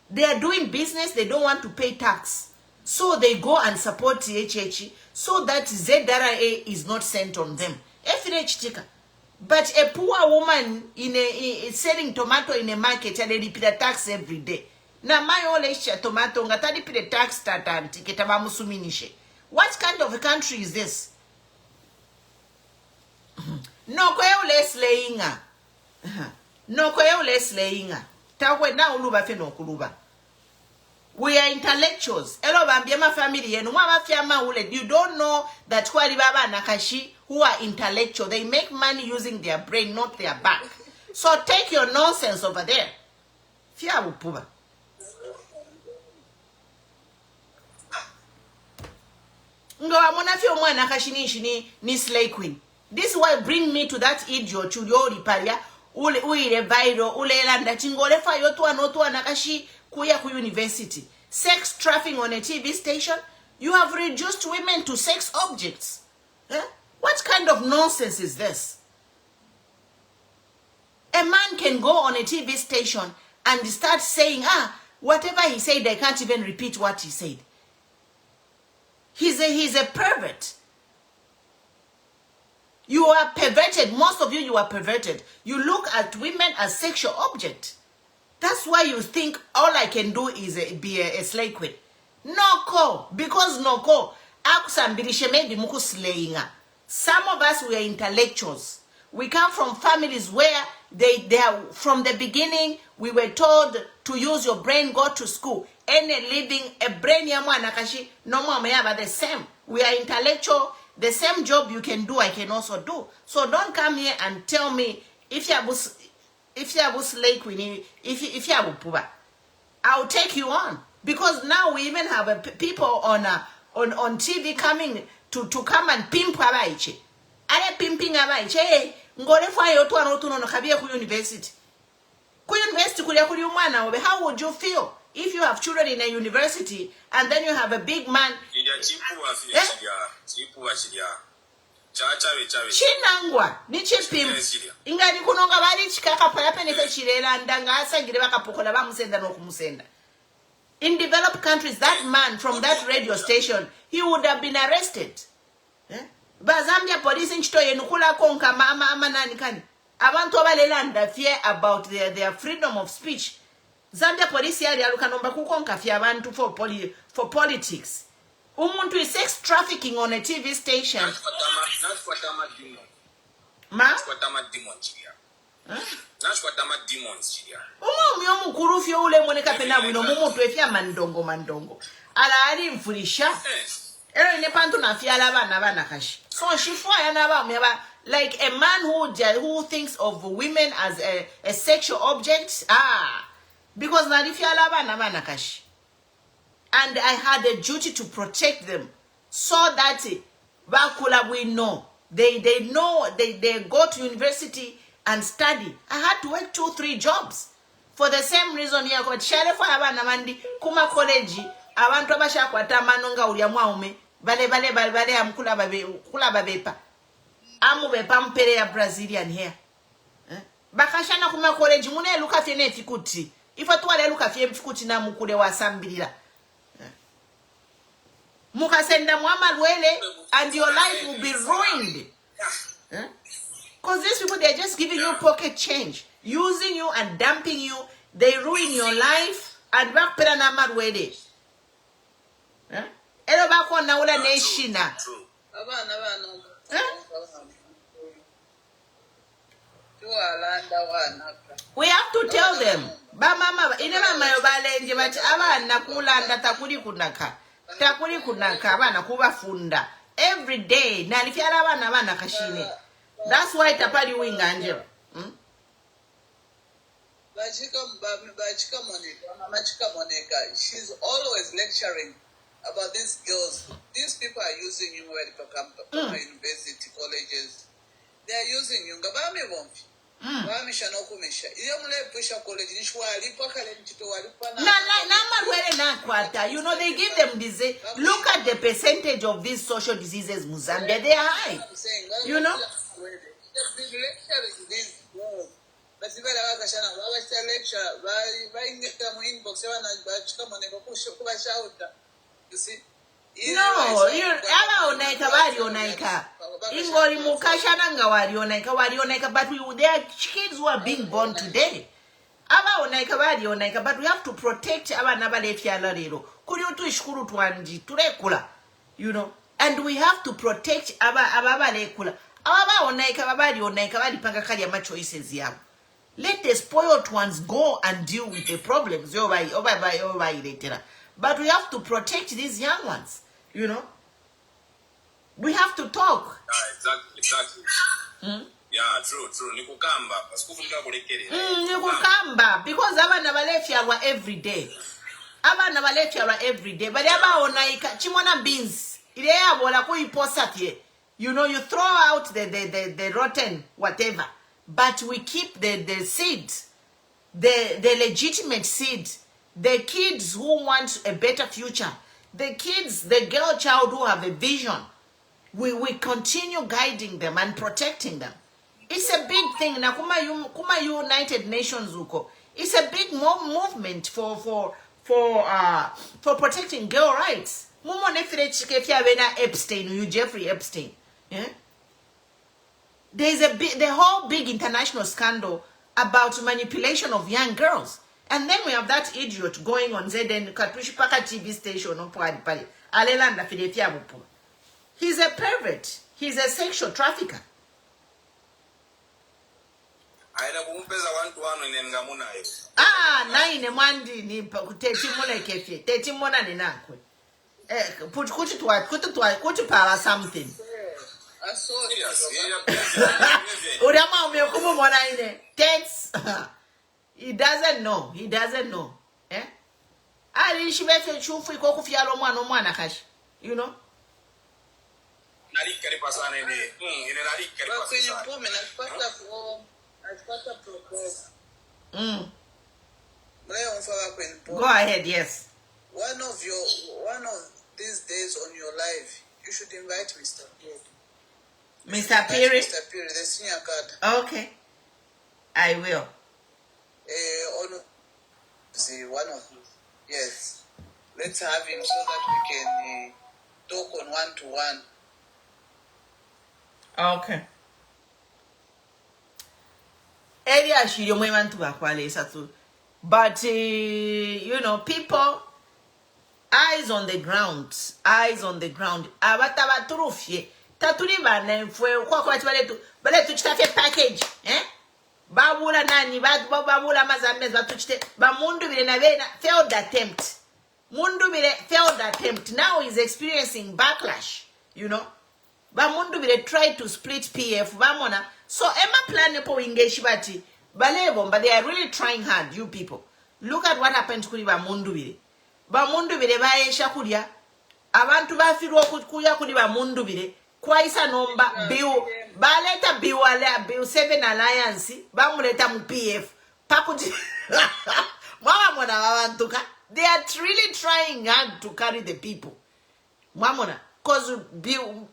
they are doing business, they don't want to pay tax. So they go and support HH so that ZRA is not sent on them. But a poor woman selling tomato in a market and they repeat a tax every day. Na my old tomato ngatadi repeat tax tatanti ketabamusuminishe. What kind of a country is this? No kwele slayinga. No kwele slayinga. Tawe na uluba fe no kuluba. We are intellectuals. Elo bambiema family yenu mwa fiama ule. You don't know that kwali baba nakashi who are intellectual. They make money using their brain, not their back. So take your nonsense over there. Fia upuba. Ngo mwana fio mwana nakashi ni slay queen. This is why bring me to that idiot chulio riparia uile viral ule landa chingole fa yotu nakashi kuya ku university. Sex trafficking on a TV station. You have reduced women to sex objects. Eh? What kind of nonsense is this? A man can go on a TV station and start saying, whatever he said, I can't even repeat what he said. He's a pervert. You are perverted. Most of you are perverted. You look at women as sexual object. That's why you think all I can do is be a slave queen. No ko. Because no ko. Some of us, we are intellectuals. We come from families where they are, from the beginning, we were told to use your brain, go to school. Any living, a brain yamuanakashi, no more the same. We are intellectual. The same job you can do, I can also do. So don't come here and tell me if you have slave queen, if you have puba, I'll take you on. Because now we even have people on TV coming to come and pimp abaiche. Are pimping abaiche? Hey, ngore fa yotu anotu no kabia ku university. Ku university kulia kuli umwana obe. How would you feel if you have children in a university and then you have a big man? Chinangwa ni chipim ingani kunonga bali chikaka pala penefe chilela ndanga asangire bakapokola bamusenda no kumusenda. In developed countries, that man from that radio station, he would have been arrested. Bazambia police nchito yenukula konka mama nani kani. Abantu abalelanda fear about their freedom of speech. Zambia police yali alukanomba kukonka fear abantu for politics. Umuntu is sex trafficking on a TV station. That's what I'm a demon. Ma? That's what I'm a demon. That's what I'm a demon. Myomu kurufyo ule mwoneka pena wino mumu tuefia mandongo. Ala ali mfulisha. Ero inepantu na fiala bana kashi. So shifwa yanaba umeba like a man who thinks of women as a sexual object. Because nalifiala bana kashi. And I had a duty to protect them so that bakula we know. They know they go to university and study. I had to work 2-3 jobs. For the same reason here, got share for abana mandi kuma college abantu abasha kwata manonga ulyamwa ume bale amkula babepa amu bepa mpere ya Brazilian here. Bakashana kuma college mune luka fene fikuti If at all look at him kutina mukule wasambirira. Mukasenda mwamalwele and your life will be ruined. Because these people, they're just giving you pocket change, using you and dumping you. They ruin your life and back pera na malwele. Elo bako na ula neshina. We have to tell them. Ba mama inema mayobale nje bati abana kulanda takuli kunaka. Takuli kunaka abana kubafunda every day na lifiara abana kashine. That's why tapali winga anje. She's always lecturing about these girls. These people are using you when they come to university, colleges. They are using you. You know, they give them disease. Look at the percentage of these social diseases, Muzambia. They are high. You know? You see? No, Ingori mukashananga warionaika, but there are kids who are being born today. But we have to protect you know, and we have to protect let the spoiled ones go and deal with the problems. But we have to protect these young ones, you know. We have to talk. Exactly. Yeah, true. Nikukamba. Nikukamba. Because abana balefya wa every day. Abana balefya wa every day. But aba onaika chimona beans. Ile abola ko iposatye. You know, you throw out the rotten whatever. But we keep the seed. The legitimate seed. The kids who want a better future. The kids, the girl child who have a vision. We continue guiding them and protecting them. It's a big thing. Na kuma United Nations uko. It's a big movement for protecting girl rights. Mumo nefire chikefia wena Epstein, you Jeffrey Epstein. Yeah? There's the whole big international scandal about manipulation of young girls. And then we have that idiot going on Zeden Kapushipaka TV station on Pali. Alelanda Fidefia Bupo. He's a pervert. He's a sexual trafficker. Naine mwandi ni tetimona kefi. Tetimona ni nakwe. Kuti power something. Urama umekumu mwana ine. Text. He doesn't know. Eh? Ali shibefe chufu iko kufyalo mwana kashi. You know? Go ahead, yes. One of these days on your life, you should invite Mr. Piri. Mr. Piri? Mr. Piri, the senior card. Okay. I will. One of those. Yes. Let's have him so that we can talk on one-to-one. Okay. But you know, people, eyes on the ground. Abatabaturufye. Tatuliba na mfwe kwa bale tuchitafe package, eh? Babula nani babula mazambe batuchite ba mundu bile na bena failed attempt. Now he's experiencing backlash, you know. Ba mundu bile tried to split PF bamona. So Emma plan po engage bati balebo, but they are really trying hard, you people. Look at what happened to ba mundu bile. Ba mundu bile baesha kulia. Abantu bafirwa kuya kuli ba mundu bile. Kwaisa nomba bill baleta bill 7 alliance bamuleta mu PF pakuti mama mona wabantuka. They are really trying hard to carry the people mamona, cause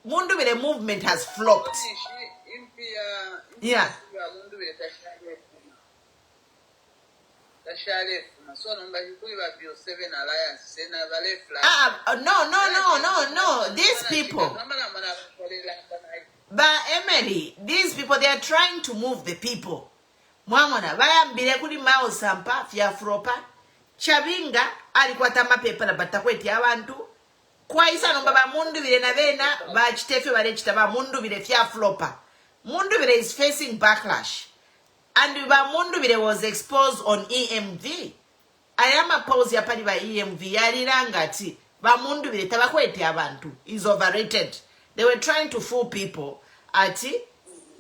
mundu bile movement has flopped. So number you bill 7 alliance say na vale no. These people. But Emily, these people, they are trying to move the people. Mwamona, bayambire kuli mao sampa fya fropa. Chabinga alikuwa tama pepa na batakweti abantu. Kwa isa no baba mundu vile na vena ba chitefe wale chitaba mundu vile fya flopa. Mundu vile is facing backlash. And ba mundu vile was exposed on EMV. Ayama pause ya pali ba EMV yalirangati ba mundu vile tabakweti abantu is overrated. They were trying to fool people ati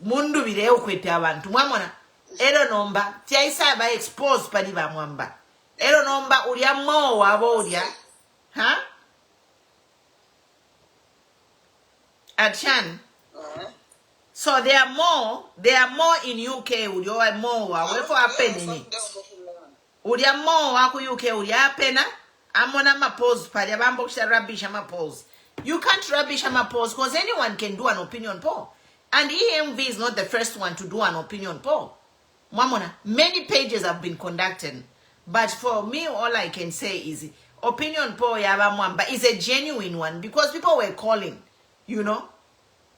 mundu vile ukweti abantu. Mwamona ero nomba tia isa ba exposed pali ba mwamba. Ero nomba ulia mo wabo ulia. Ha? Achan. So there are more in UK ulia more wafo happening. Ulia more wako UK ulia hapena. Amona ma pose pali abambo kisha rubbish ama pose. You can't rubbish ama pose because anyone can do an opinion poll. And EMV is not the first one to do an opinion poll. Mwamona, many pages have been conducted. But for me, all I can say is opinion poll yaba mwamba is a genuine one because people were calling, you know.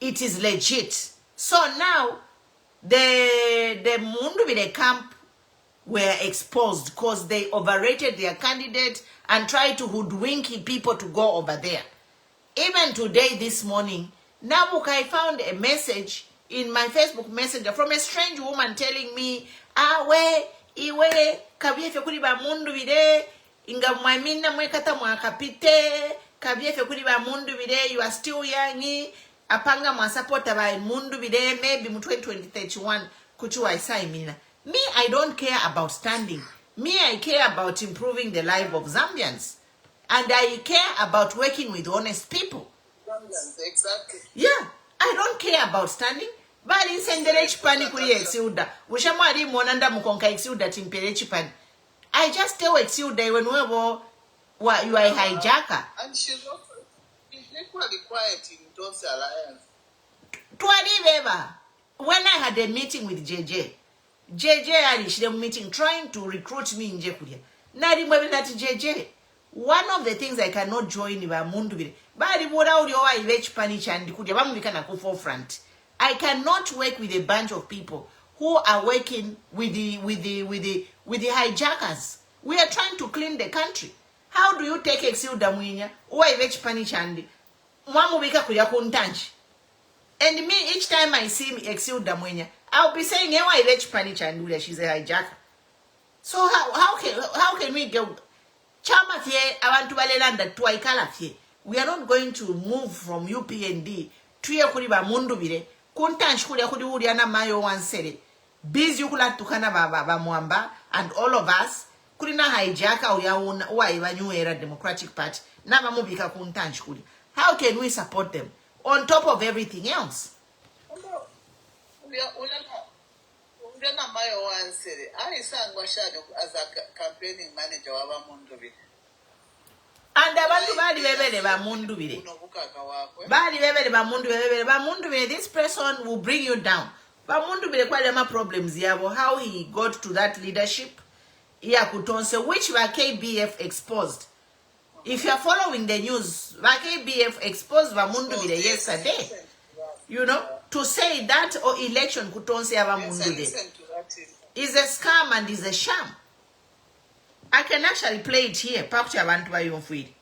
It is legit. So now the Mundu with the camp were exposed because they overrated their candidate and tried to hoodwink people to go over there. Even today, this morning, Nabuk, I found a message in my Facebook Messenger from a strange woman telling me, iwe, kabiefe kuli ba mundu vide, inga mwamina mwekata mwakapite, kabiefe kuli ba mundu vide, you are still young, apanga mwasapota ba mundu vide, maybe mu 2031, kuchua isai mina. Me, I don't care about standing. Me, I care about improving the life of Zambians. And I care about working with honest people. Exactly. Yeah, I don't care about standing. But in sendere chipani kuri exiuda. Ushamwari monanda mukonka exiuda timpere chipani. I just tell exiuda when you are a hijacker. And she's equally quiet in those alliance. When I had a meeting with JJ and she meeting trying to recruit me in Jekuria. Nari mwewe nati JJ. One of the things I cannot join is mundu bile. Bali boda uliowa ilechi panicha and kuja bamulika na ku forefront. I cannot work with a bunch of people who are working with the hijackers. We are trying to clean the country. How do you take Exilda Mwinya uwa ilechi panicha and mwamubika kuja kuntanchi? And me each time I see Exilda Mwinya, I'll be saying ewa ilechi panicha and she's a hijacker. So how can we go? Chama fie abantu balelanda twaikala fie. We are not going to move from UPND tuye kuli ba mundu bile kuntanshi kuli akuli uri ana mayo wansere busy kula tukana ba mwamba and all of us kuli na hijacker uwa iba New Era Democratic Party na bamubika kuntanshi kuli. How can we support them on top of everything else? Ungena mayo wansere alisangwa shado as a campaigning manager wa mundu bile. And abantu bali bebele ba mundu bile. Bali bebele ba mundu bebele ba mundu bile. This person will bring you down. Ba mundu bile kwa lema problems yabo. How he got to that leadership. Ya kutonse which ba KBF exposed. If you are following the news, ba KBF exposed ba mundu bile yesterday. You know, to say that or election kutonse ya ba mundu bile is a scam and is a sham. I can actually play it here. Pakcha abantu ba yonfuiri.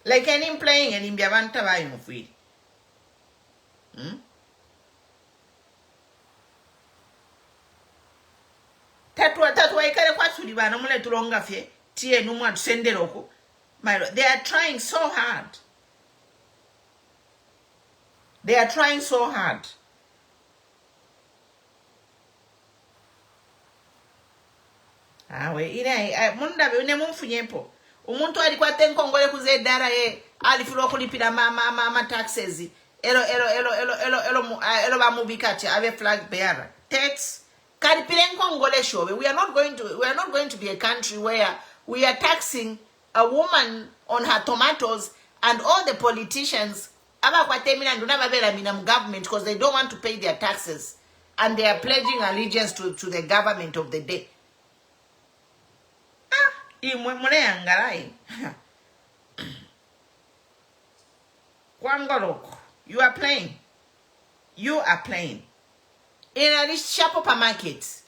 Like any playing and in Biavanta ba yonfuiri. Tatwa ikare kwa tuliba no mule tulonga fie tie numu atusende loko. They are trying so hard. They are trying so hard. Munda be mumfunyepo. Umuntu alikuwa tenkongole kuzedara ye alifulo kulipira mama taxes. Elo bamubikati ave flag bearer. Tax kalipira nkongole shobe. We are not going to be a country where we are taxing a woman on her tomatoes And all the politicians, government because they don't want to pay their taxes. And they are pledging allegiance to the government of the day. You are playing. You are playing. In a shop market.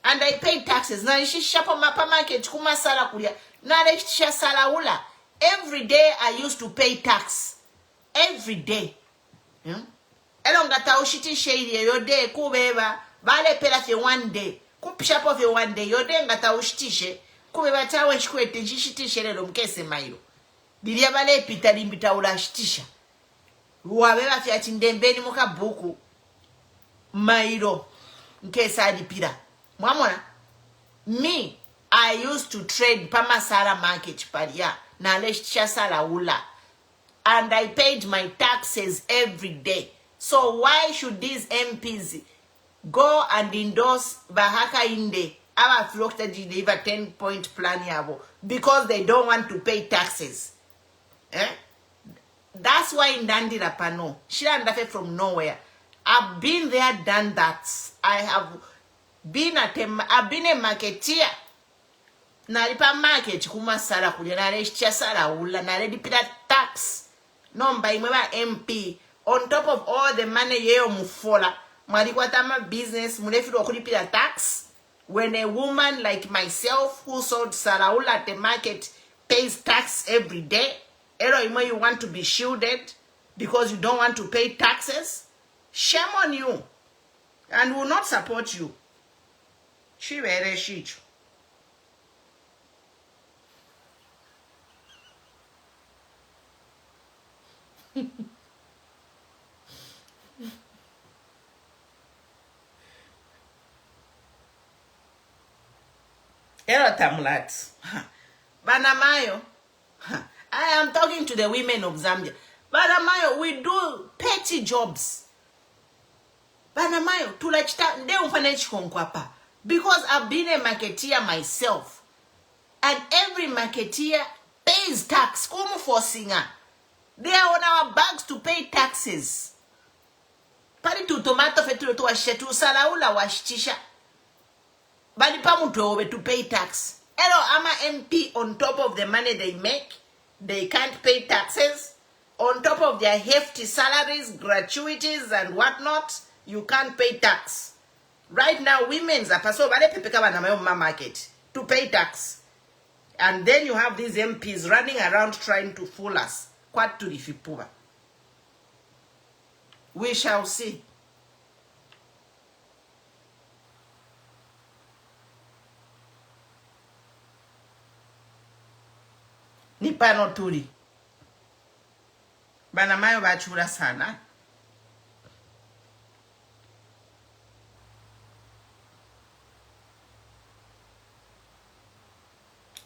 And I pay taxes. Now she shop market. Kuma sala kulia. Now sala ula. Every day I used to pay tax. Every day. Elongata ushiti shady your day kubeba. Vale pela fe one day. Kupishapo fe one day. Your day ngata ushitishe. Kubeba tawe chikwete njitishe lelo mkese mailo. Bilia vale pita limbita ula shitisha. Wabeba fi atindembeni muka buku. Mailo. Mkese adipira. Mwamona. Me, I used to trade Pamasara market paria. Na leshisha sala ula. And I paid my taxes every day. So why should these MPs go and endorse Bahaka Inde, our flock to deliver 10-point plan yabo? Because they don't want to pay taxes. That's why in Dandira Pano, Shirandafe from nowhere. I've been there, done that. I have been I've been a marketeer. Nalipa market kuma sala kulia naresha sala ula naredipira tax. Nomba imeba MP. On top of all the money yeo mufola. Marikwatama business munefiru okulipira tax. When a woman like myself who sold saraula at the market pays tax every day. You want to be shielded because you don't want to pay taxes? Shame on you. And will not support you. She very shit. Hello, Tamlat. Banamayo. I am talking to the women of Zambia. Banamayo, we do petty jobs. Banamayo, tulachita nde umfanechi konkwapa. Because I've been a marketeer myself. And every marketeer pays tax. Como for singer. They are on our backs to pay taxes. Pari tu tomato fetu tu washetu salaula washitisha. Bali pamuto to pay tax. Hello, I'm a MP on top of the money they make. They can't pay taxes. On top of their hefty salaries, gratuities, and whatnot, you can't pay tax. Right now, women's are paso vale pepeka na mayo market to pay tax. And then you have these MPs running around trying to fool us. Quite to the fipuba. We shall see. Nipano tuli. Banamayo bachura sana.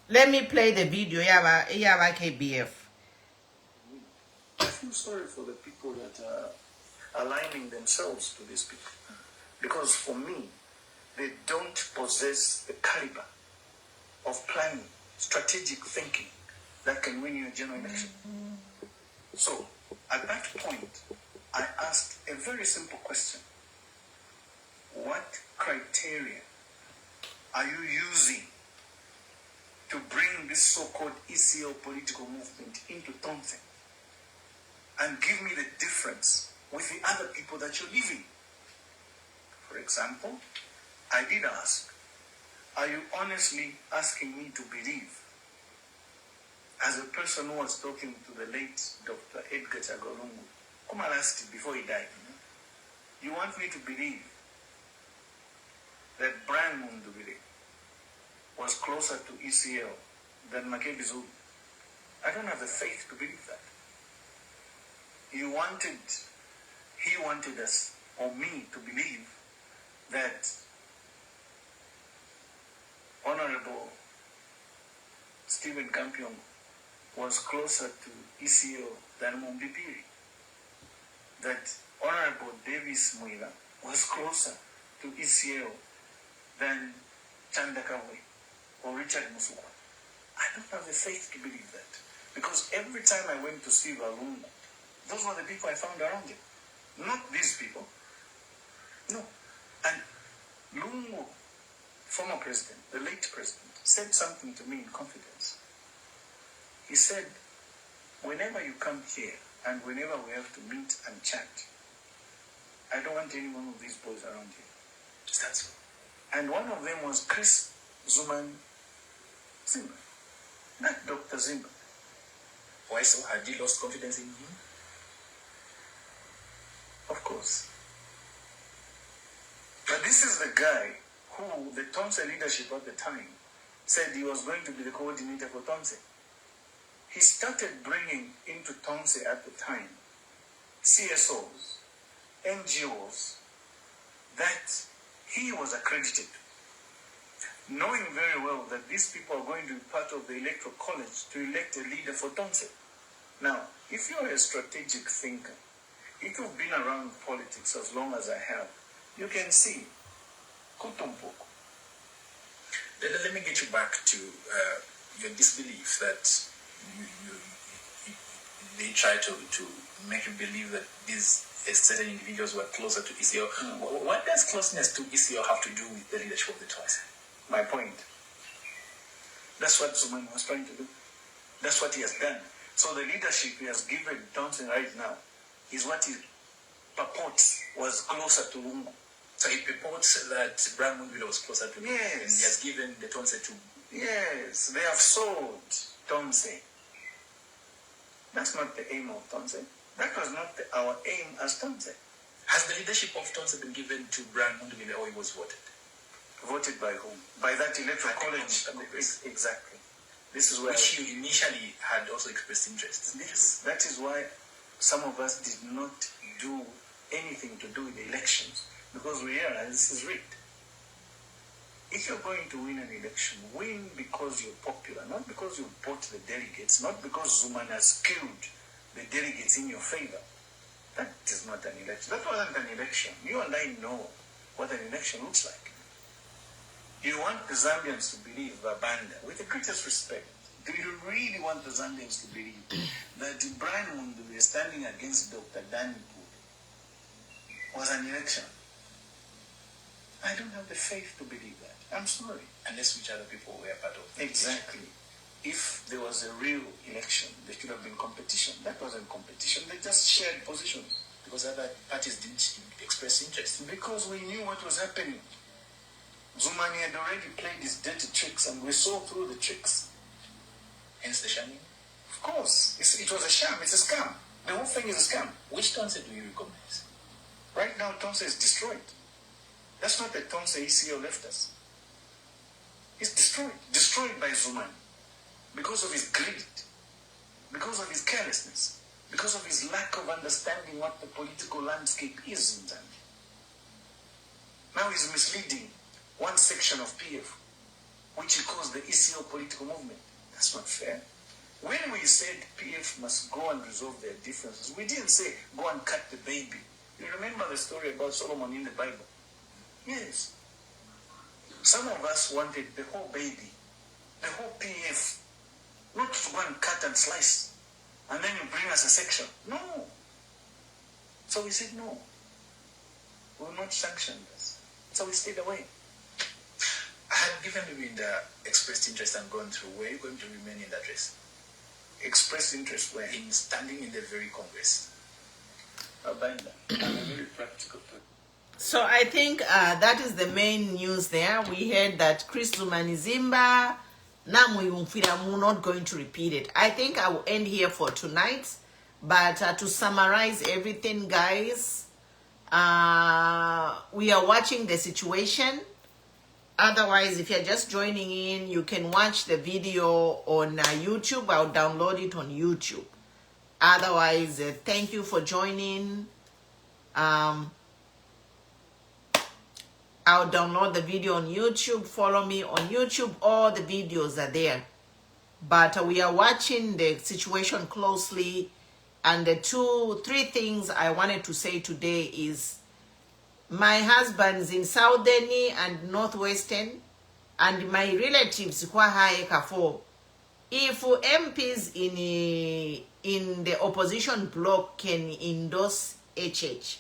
Let me play the video. Yaba KBF. I feel sorry for the people that are aligning themselves to these people. Because for me, they don't possess the caliber of planning, strategic thinking that can win you a general election. So, at that point, I asked a very simple question. What criteria are you using to bring this so-called ECL political movement into Sauthen? And give me the difference with the other people that you're leaving. For example, I did ask, are you honestly asking me to believe, as a person who was talking to the late Dr. Edgar Chagolungu, Kumalasti before he died, you want me to believe that Brian Mundubire was closer to ECL than Makebi Zulu? I don't have the faith to believe that. He wanted us, or me, to believe that Honorable Stephen Kampion was closer to ECO than Mumbipiri. That Honorable Davis Muila was closer to ECO than Chandakawe or Richard Musukwa. I don't have the faith to believe that. Because every time I went to see Valungu, those were the people I found around him. Not these people. No. And Lungu, former president, the late president, said something to me in confidence. He said, whenever you come here and whenever we have to meet and chat, I don't want any one of these boys around here. That's all. And one of them was Chris Zuman Zimba. Not Dr. Zimba. Why so? Had you lost confidence in him? Of course. But this is the guy who the Tonse leadership at the time said he was going to be the coordinator for Tonse. He started bringing into Tonse at the time CSOs, NGOs that he was accredited to, knowing very well that these people are going to be part of the electoral college to elect a leader for Tonse. Now, if you're a strategic thinker, if you've been around politics as long as I have, you can see Kutumpoko. Let me get you back to your disbelief that they try to make you believe that these certain individuals were closer to ECO. What does closeness to ECO have to do with the leadership of the Tonse? My point. That's what Zuman was trying to do. That's what he has done. So the leadership he has given Tonse right now is what he purports was closer to Lungu. So it purports that Brian Mundvile was closer to Lungu. Yes. And he has given the Tonse to... Yes, they have sold Tonse. That's not the aim of Tonse. That was not our aim as Tonse. Has the leadership of Tonse been given to Brian Mundvile or he was voted? Voted by whom? By that electoral college. Exactly. This is where... Which you initially had also expressed interest. Yes, that is why some of us did not do anything to do with the elections, because we realize this is rigged. If you're going to win an election, win because you're popular, not because you bought the delegates, not because Zuman has skewed the delegates in your favor. That is not an election. That wasn't an election. You and I know what an election looks like. You want the Zambians to believe, Babanda, with the greatest respect, do you really want the Zambians to believe that Brian Mundvile standing against Dr. Danny was an election? I don't have the faith to believe that. I'm sorry. Unless which other people were part of the Exactly. If there was a real election, there should have been competition. That wasn't competition. They just shared positions. because other parties didn't express interest. Because we knew what was happening. Zumani had already played his dirty tricks, and we saw through the tricks. Hence the shamming? Of course. It was a sham. It's a scam. The whole thing is a scam. Which Tonse do you recognize? Right now, Tonse is destroyed. That's not the Tonse ECO left us. It's destroyed. Destroyed by Zumani. Because of his greed. Because of his carelessness. Because of his lack of understanding what the political landscape is in Zambia. Now he's misleading one section of PF, which he calls the ECO political movement. That's not fair. When we said PF must go and resolve their differences, we didn't say go and cut the baby. You remember the story about Solomon in the Bible? Yes. Some of us wanted the whole baby, the whole PF, not to go and cut and slice, and then you bring us a section. No. So we said no. We will not sanction this. So we stayed away. Had given you in the expressed interest and gone through, were you going to remain in that race? Expressed interest where? In standing in the very Congress. I'm a very practical person. So I think that is the main news there. We heard that Chris Zumanizimba, I'm not going to repeat it. I think I will end here for tonight. But to summarize everything, guys, we are watching the situation. Otherwise, if you're just joining in, you can watch the video on YouTube. I'll download it on YouTube. Otherwise, thank you for joining. I'll download the video on YouTube. Follow me on YouTube. All the videos are there. But we are watching the situation closely. And the 3 things I wanted to say today is my husband's in Southern and Northwestern, and my relatives if MPs in the opposition bloc can endorse HH,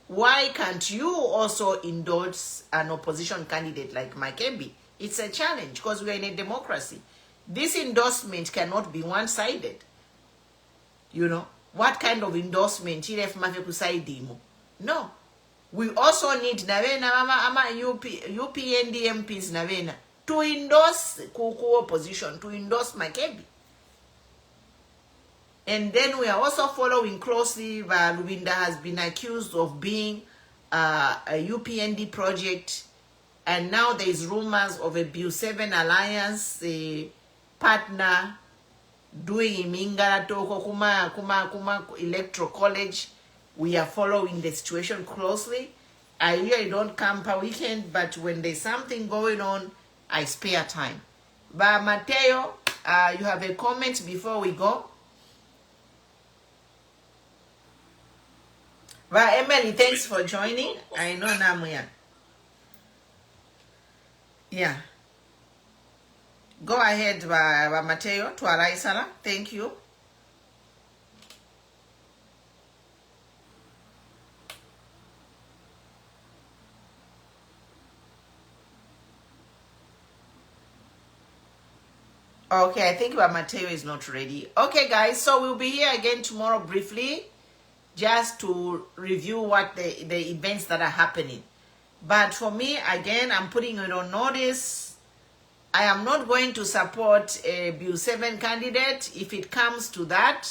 why can't you also endorse an opposition candidate like Makebi? It's a challenge because we are in a democracy. This endorsement cannot be one-sided. You know, what kind of endorsement? No. We also need UPND MPs to endorse Kuku opposition, to endorse Makebi. And then we are also following closely. Lubinda has been accused of being a UPND project. And now there is rumors of a Bill 7 alliance, a partner doing Imingala Toko Kuma Electoral College. We are following the situation closely. I usually don't come per weekend, but when there's something going on, I spare time. But Mateo, you have a comment before we go? But Emily, thanks for joining. I know Namuyan. Yeah. Go ahead, Mateo, to Araisala. Thank you. Okay, I think Mateo is not ready. Okay, guys, so we'll be here again tomorrow briefly, just to review what the events that are happening. But for me, again, I'm putting it on notice. I am not going to support a Bill 7 candidate if it comes to that.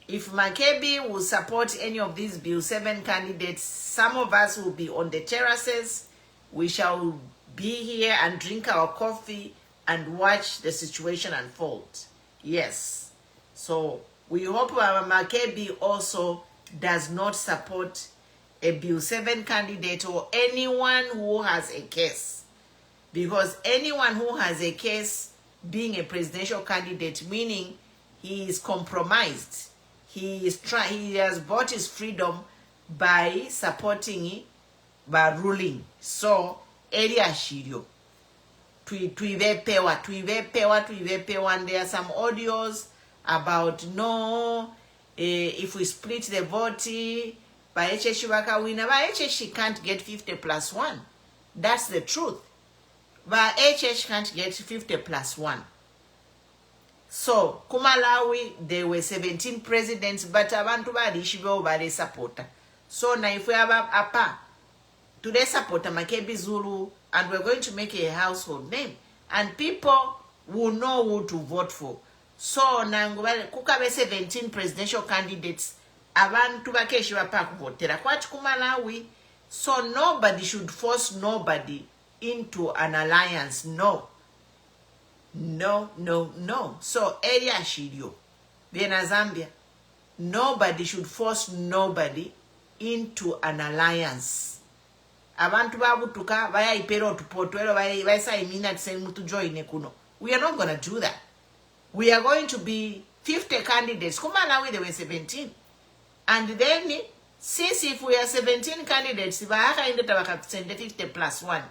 If Makebi will support any of these Bill 7 candidates, some of us will be on the terraces. We shall be here and drink our coffee and watch the situation unfold. Yes. So we hope Makebi also does not support a Bill 7 candidate or anyone who has a case. Because anyone who has a case being a presidential candidate, meaning he is compromised. He has bought his freedom by supporting, by ruling. So, area shirio. Tuivepewa, and there are some audios about no, if we split the vote, by HH waka winner, by HH can't get 50+1. That's the truth. But HH can't get 50+1. So, Kumalawi, there were 17 presidents, but abantu badishibo bade supporter. So now if we have a today supporter Makebi Zulu, and we're going to make a household name, and people will know who to vote for. So now kukabe 17 presidential candidates, abantu bakeshi bapa kuvotera kwati Kumalawi. So nobody should force nobody into an alliance. No. So area shirio. Viena Zambia. Nobody should force nobody into an alliance. Abantu babutuka vaya ipero tupotwelo vaya sa imina tsemu to join kuno. We are not going to do that. We are going to be 50 candidates. Kumalawi there were 17. And then since if we are 17 candidates, 50+1,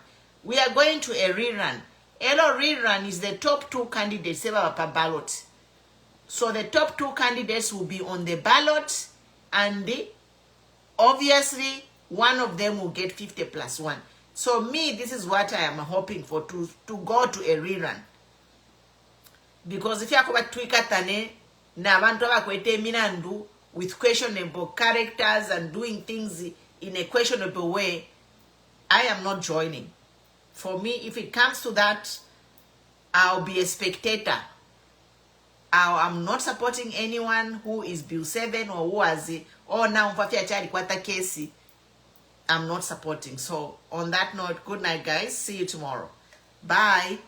we are going to a rerun. Elo rerun is the top 2 candidates per ballot. So the top 2 candidates will be on the ballot, and obviously one of them will get 50+1. So me, this is what I am hoping for, to go to a rerun. Because if you are tweakatane na abantu abakwete minandu with questionable characters and doing things in a questionable way, I am not joining. For me, if it comes to that, I'll be a spectator. I'm not supporting anyone who is Bill 7 or who has it. Or now, I'm not supporting. So, on that note, good night, guys. See you tomorrow. Bye.